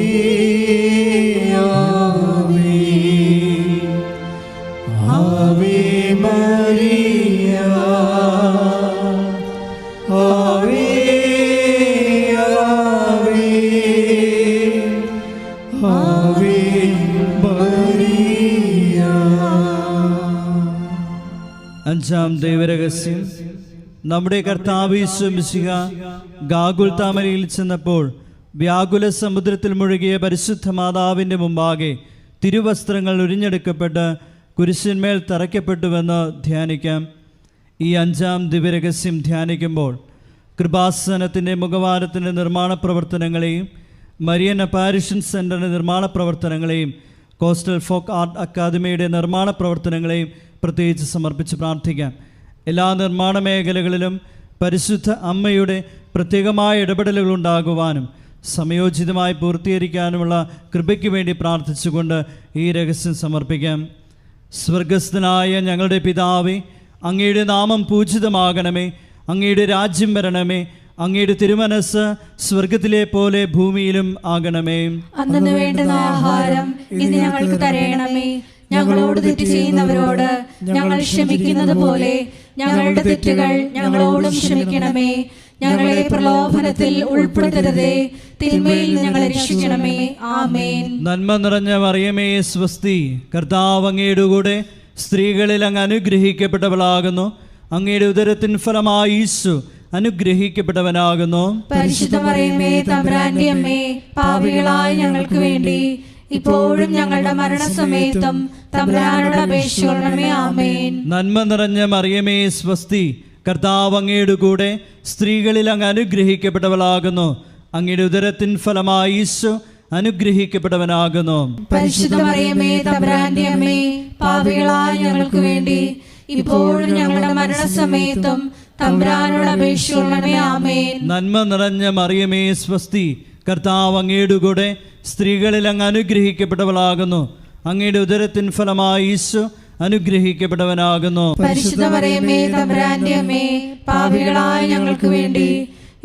ആവേ ആവേ മരിയ, ആവേ ആവേ ആവേ മരിയ. അഞ്ചാം ദൈവരഹസ്യം. നമ്മുടെ കർത്താവ് യേശു മിശിഹ ഗാഗുൽത്താമലയിൽ ചെന്നപ്പോൾ വ്യാകുല സമുദ്രത്തിൽ മുഴുകിയ പരിശുദ്ധ മാതാവിൻ്റെ മുമ്പാകെ തിരുവസ്ത്രങ്ങൾ ഉരിഞ്ഞെടുക്കപ്പെട്ട് കുരിശിന്മേൽ തറയ്ക്കപ്പെട്ടുവെന്ന് ധ്യാനിക്കാം. ഈ അഞ്ചാം ദിവ്യരഹസ്യം ധ്യാനിക്കുമ്പോൾ കൃപാസനത്തിൻ്റെ മുഖവാരത്തിൻ്റെ നിർമ്മാണ പ്രവർത്തനങ്ങളെയും മരിയൻ അപ്പാരിഷൻ സെൻ്ററിൻ്റെ നിർമ്മാണ പ്രവർത്തനങ്ങളെയും കോസ്റ്റൽ ഫോക്ക് ആർട്ട് അക്കാദമിയുടെ നിർമ്മാണ പ്രവർത്തനങ്ങളെയും പ്രത്യേകിച്ച് സമർപ്പിച്ച് പ്രാർത്ഥിക്കാം. എല്ലാ നിർമ്മാണ മേഖലകളിലും പരിശുദ്ധ അമ്മയുടെ പ്രത്യേകമായ ഇടപെടലുകൾ ഉണ്ടാകുവാനും സമയോചിതമായി പൂർത്തീകരിക്കാനുമുള്ള കൃപയ്ക്ക് വേണ്ടി പ്രാർത്ഥിച്ചുകൊണ്ട് ഈ രഹസ്യം സമർപ്പിക്കാം. സ്വർഗസ്ഥനായ ഞങ്ങളുടെ പിതാവേ, അങ്ങയുടെ നാമം പൂജിതമാകണമേ, അങ്ങയുടെ രാജ്യം വരണമേ, അങ്ങയുടെ തിരുമനസ് സ്വർഗത്തിലെ പോലെ ഭൂമിയിലും ആകണമേ. അന്നു വേണ്ടുന്ന ആഹാരം ഇന്ന് ഞങ്ങൾക്ക് തരയണമേ. ഞങ്ങളോട് തെറ്റ് ചെയ്യുന്നവരോട് ഞങ്ങൾ ക്ഷമിക്കുന്നത് പോലെ ഞങ്ങളുടെ തെറ്റുകൾ ഞങ്ങളോടും ക്ഷമിക്കണമേ. ഞങ്ങളെ പ്രലോഭനത്തിൽ ഉൾപ്പെടുത്തരുതേ, തിന്മയിൽ നിന്ന് ഞങ്ങളെ രക്ഷിക്കണമേ. ആമേൻ. നന്മ നിറഞ്ഞ മറിയമേ സ്വസ്തി, കർത്താവ് അങ്ങയുടെ കൂടെ സ്ത്രീകളിൽ അങ്ങ് അനുഗ്രഹിക്കപ്പെട്ടവളാകുന്നു. അങ്ങയുടെ ഉദരത്തിൻ ഫലമായി ഈശോ അനുഗ്രഹിക്കപ്പെട്ടവനാകുന്നു. പരിശുദ്ധ മറിയമേ തമ്പുരാന്റെ അമ്മേ, പാപികളായ ഞങ്ങൾക്ക് വേണ്ടി ഇപ്പോഴും ഞങ്ങളുടെ മരണസമയത്തും തമ്പുരാനോട് അപേക്ഷിക്കണമേ. ആമേൻ. നന്മ നിറഞ്ഞ മറിയമേ സ്വസ്തി, കർത്താവ് അങ്ങയുടെ കൂടെ സ്ത്രീകളിൽ അങ്ങ് അനുഗ്രഹിക്കപ്പെട്ടവളാകുന്നു. അങ്ങയുടെ ഉദരത്തിൻ ഫലമായി ഈശോ അനുഗ്രഹിക്കപ്പെട്ടവനാകുന്നു. പരിശുദ്ധ മറിയമേ തമ്പുരാന്റെ അമ്മേ, പാപികളായ ഞങ്ങൾക്ക് വേണ്ടി ഇപ്പോഴും ഞങ്ങളുടെ മരണസമയത്തും തമ്പുരാനോട് അപേക്ഷിക്കണമേ. ആമേൻ. നന്മ നിറഞ്ഞ മറിയമേ സ്വസ്തി, കർത്താവ് അങ്ങയുടെ കൂടെ സ്ത്രീകളിൽ അങ്ങ് അനുഗ്രഹിക്കപ്പെട്ടവളാകുന്നു. അങ്ങയുടെ ഉദരത്തിൻ ഫലമായി ഈശോ അനുഗ്രഹിക്കപ്പെട്ടവനാകുന്നു. പരിശുദ്ധ മറിയമേ തമ്പുരാന്റെ അമ്മേ, പാപികളായ ഞങ്ങൾക്ക് വേണ്ടി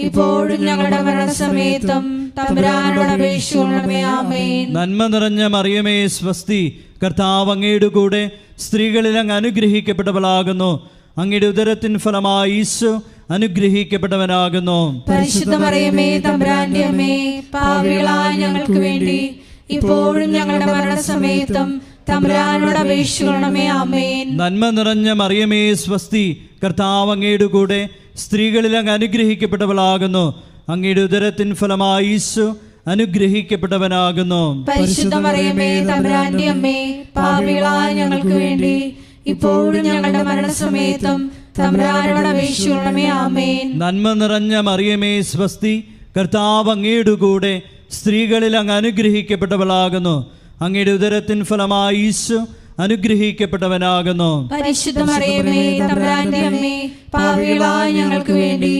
ഇപ്പോഴും ഞങ്ങളുടെ മരണസമയത്തും തമ്പുരാനോട് അപേക്ഷിക്കണമേ. ആമേൻ. നന്മ നിറഞ്ഞ മറിയമേ സ്വസ്തി, കർത്താവ് അങ്ങയുടെ കൂടെ സ്ത്രീകളിൽ അങ്ങ് അനുഗ്രഹിക്കപ്പെട്ടവളാകുന്നു. അങ്ങയുടെ ഉദരത്തിൻ ഫലമായി ഈശോ അനുഗ്രഹിക്കപ്പെട്ടവനാകുന്നു. പരിശുദ്ധ മറിയമേ തമ്പുരാന്റെ അമ്മേ, പാപികളായ ഞങ്ങൾക്ക് വേണ്ടി ഇപ്പോഴും ഞങ്ങളുടെ മരണസമയത്തും തമ്പുരാനോട് അപേക്ഷിക്കണമേ. ആമേൻ. നന്മ നിറഞ്ഞ മറിയമേ സ്വസ്തി, കർത്താവ് അങ്ങയുടെ കൂടെ സ്ത്രീകളിൽ അങ്ങ് അനുഗ്രഹിക്കപ്പെട്ടവളാകുന്നു. അങ്ങയുടെ ഉദരത്തിൻ ഫലമായി ഈശോ അനുഗ്രഹിക്കപ്പെട്ടവനാകുന്നു. പരിശുദ്ധ മറിയമേ തമ്പുരാന്റെ അമ്മേ, പാപികളായ ഞങ്ങൾക്ക് വേണ്ടി ഇപ്പോഴും ഞങ്ങളുടെ മരണസമയത്തും തമ്പുരാനോട് അപേക്ഷിക്കണമേ. ആമേൻ. നന്മ നിറഞ്ഞ മറിയമേ സ്വസ്തി, കർത്താവ് അങ്ങയുടെ കൂടെ സ്ത്രീകളിൽ അങ്ങ് അനുഗ്രഹിക്കപ്പെട്ടവളാകുന്നു. അങ്ങയുടെ ഉദരത്തിൻ ഫലമായി ഈശോ അനുഗ്രഹിക്കപ്പെട്ടവനാകുന്നു. പരിശുദ്ധ മറിയമേ തമ്പുരാന്റെ അമ്മേ, പാപികളായ ഞങ്ങൾക്ക് വേണ്ടി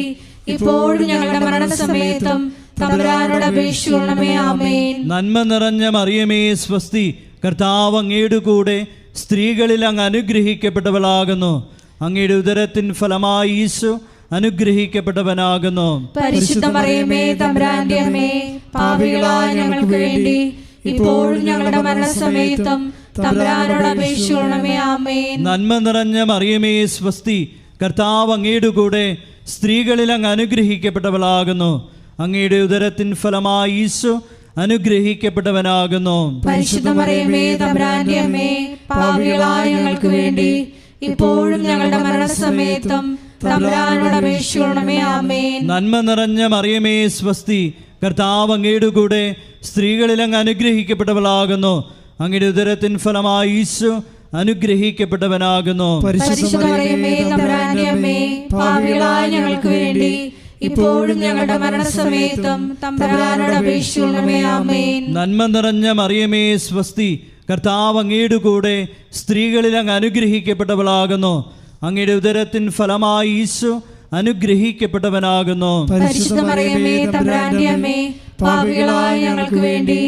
ഇപ്പോഴും ഞങ്ങളുടെ മരണസമയത്തും തമ്പുരാനോട് അപേക്ഷിക്കണമേ. ആമേൻ. നന്മ നിറഞ്ഞ മറിയമേ സ്വസ്തി, കർത്താവ് അങ്ങയുടെ കൂടെ സ്ത്രീകളിൽ അങ്ങ് അനുഗ്രഹിക്കപ്പെട്ടവളാകുന്നു. അങ്ങയുടെ ഉദരത്തിൻ ഫലമായി ഈശോ അനുഗ്രഹിക്കപ്പെട്ടവനാകുന്നു. പരിശുദ്ധ മറിയമേ തമ്പുരാന്റെ അമ്മേ, പാപികളായ ഞങ്ങൾക്ക് വേണ്ടി ഇപ്പോഴും ഞങ്ങളുടെ മരണസമയത്തും തമ്പുരാനോട് അപേക്ഷിക്കണമേ. ആമേൻ. നന്മ നിറഞ്ഞ മറിയമേ സ്വസ്തി, കർത്താവ് അങ്ങയുടെ കൂടെ സ്ത്രീകളിൽ അങ്ങ് അനുഗ്രഹിക്കപ്പെട്ടവളാകുന്നു. അങ്ങയുടെ ഉദരത്തിൻ ഫലമായി ഈശോ അനുഗ്രഹിക്കപ്പെട്ടവനാകുന്നു. പരിശുദ്ധ മറിയമേ തമ്പുരാന്റെ അമ്മേ, പാപികളായ ഞങ്ങൾക്ക് വേണ്ടി ഇപ്പോഴും ഞങ്ങളുടെ മരണസമയത്തും തമ്പുരാനോട് അപേക്ഷിക്കണമേ. ആമേൻ. നന്മ നിറഞ്ഞ മറിയമേ സ്വസ്തി, കർത്താവ് അങ്ങയുടെ കൂടെ സ്ത്രീകളിൽ അങ്ങ് അനുഗ്രഹിക്കപ്പെട്ടവളാകുന്നു. അങ്ങയുടെ ഉദരത്തിൻ ഫലമായി ഈശോ അനുഗ്രഹിക്കപ്പെട്ടവനാകുന്നു. പരിശുദ്ധ മറിയമേ തമ്പുരാന്റെ അമ്മേ, പാപികളായ ഞങ്ങൾക്ക് വേണ്ടി ഇപ്പോഴും ഞങ്ങളുടെ മരണസമയത്തും തമ്പുരാനോട് അപേക്ഷിക്കണമേ. ആമേൻ. നന്മ നിറഞ്ഞ മറിയമേ സ്വസ്തി, കർത്താവ് അങ്ങയുടെ കൂടെ സ്ത്രീകളിൽ അങ്ങ് അനുഗ്രഹിക്കപ്പെട്ടവളാകുന്നു. അങ്ങയുടെ ഉദരത്തിൻ ഫലമായി ഈശോ അനുഗ്രഹിക്കപ്പെട്ടവനാകുന്നു. പരിശുദ്ധ മറിയമേ തമ്പുരാന്റെ അമ്മേ, പാപികളായ ഞങ്ങൾക്ക് വേണ്ടി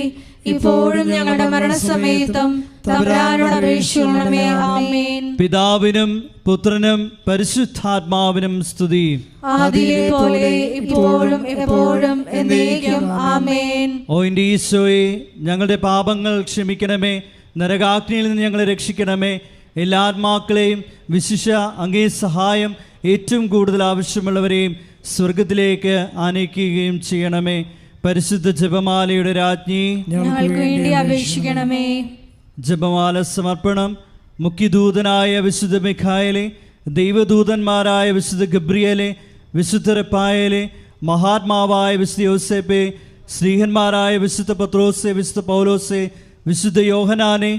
ഇപ്പോഴും ഞങ്ങളുടെ മരണസമയത്തും തമ്പുരാനോട് അപേക്ഷിക്കണമേ. ആമേൻ. പിതാവിനും പുത്രനും പരിശുദ്ധാത്മാവിനും സ്തുതി. ആദിയിലെ പോലെ ഇപ്പോഴും എപ്പോഴും എന്നേക്കും. ആമേൻ. ഓ എൻ്റെ ഈശോയെ, ഞങ്ങളുടെ പാപങ്ങൾ ക്ഷമിക്കണമേ, നരകാഗ്നിയിൽ നിന്ന് ഞങ്ങളെ രക്ഷിക്കണമേ. എല്ലാ ആത്മാക്കളെയും വിശിഷ്യ അങ്ങേ സഹായം ഏറ്റവും കൂടുതൽ ആവശ്യമുള്ളവരെയും സ്വർഗത്തിലേക്ക് ആനയിക്കുകയും ചെയ്യണമേ. പരിശുദ്ധ ജപമാലയുടെ രാജ്ഞി, ഞങ്ങൾക്ക് വേണ്ടി അപേക്ഷിക്കണമേ. ജപമാല സമർപ്പണം. മുഖ്യദൂതനായ വിശുദ്ധ മിഖായേലെ, ദൈവദൂതന്മാരായ വിശുദ്ധ ഗബ്രിയേലെ, വിശുദ്ധ റഫായേലെ, മഹാത്മാവായ വിശുദ്ധ യോസേപ്പെ, ശ്രീഹന്മാരായ വിശുദ്ധ പത്രോസെ, വിശുദ്ധ പൗലോസെ, വിശുദ്ധ യോഹനാനെ,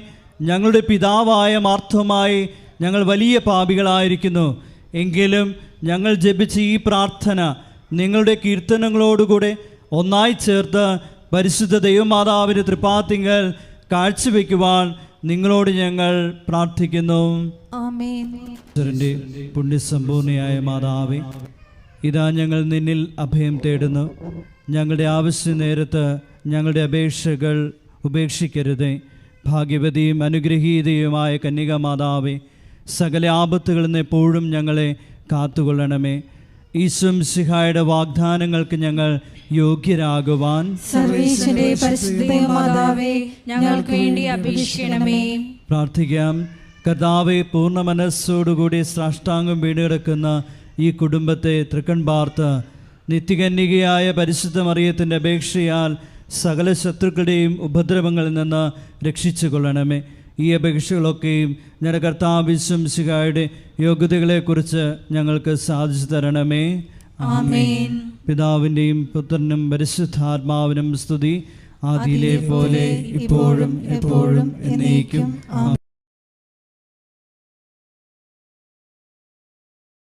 ഞങ്ങളുടെ പിതാവായ മാർത്തോമായി, ഞങ്ങൾ വലിയ പാപികളായിരിക്കുന്നു. എങ്കിലും ഞങ്ങൾ ജപിച്ച ഈ പ്രാർത്ഥന നിങ്ങളുടെ കീർത്തനങ്ങളോടുകൂടെ ഒന്നായി ചേർത്ത് പരിശുദ്ധ ദൈവമാതാവിൻ്റെ തൃപ്പാത്തിങ്കൽ കാഴ്ചവെക്കുവാൻ നിങ്ങളോട് ഞങ്ങൾ പ്രാർത്ഥിക്കുന്നു. ആമേൻ. ഈശ്വരൻ്റെ പുണ്യസമ്പൂർണയായ മാതാവേ, ഇതാ ഞങ്ങൾ നിന്നിൽ അഭയം തേടുന്നു. ഞങ്ങളുടെ ആവശ്യ നേരത്ത് ഞങ്ങളുടെ അപേക്ഷകൾ ഉപേക്ഷിക്കരുതേ. ഭാഗ്യവതിയും അനുഗ്രഹീതയുമായ കന്യക മാതാവേ, സകല ആപത്തുകളിൽ നിന്ന് എപ്പോഴും ഞങ്ങളെ കാത്തുകൊള്ളണമേ. ഈശോ മിശിഹായുടെ വാഗ്ദാനങ്ങൾക്ക് ഞങ്ങൾ യോഗ്യരാകുവാൻ സർവ്വേശ്വരേ പരിശുദ്ധ മാതാവേ, ഞങ്ങൾക്ക് വേണ്ടി അപേക്ഷിക്കണമേ. പ്രാർത്ഥിക്കാം. കർത്താവെ, പൂർണ്ണ മനസ്സോടുകൂടി സാഷ്ടാംഗം വീടുകിടക്കുന്ന ഈ കുടുംബത്തെ തൃക്കൺ പാർത്ത് നിത്യകന്യകയായ പരിശുദ്ധ മറിയത്തിൻ്റെ അപേക്ഷയാൽ സകല ശത്രുക്കളുടെയും ഉപദ്രവങ്ങളിൽ നിന്ന് രക്ഷിച്ചു കൊള്ളണമേ. ഈ അപേക്ഷകളൊക്കെയും ഞങ്ങളുടെ കർത്താവ് ശംസിഹായുടെ യോഗ്യതകളെക്കുറിച്ച് ഞങ്ങൾക്ക് സാധിച്ചു തരണമേ. ആമേൻ. പിതാവിൻ്റെയും പുത്രനും പരിശുദ്ധാത്മാവിനും സ്തുതി, ആദിയിലെ പോലെ ഇപ്പോഴും എപ്പോഴും എന്നേക്കും.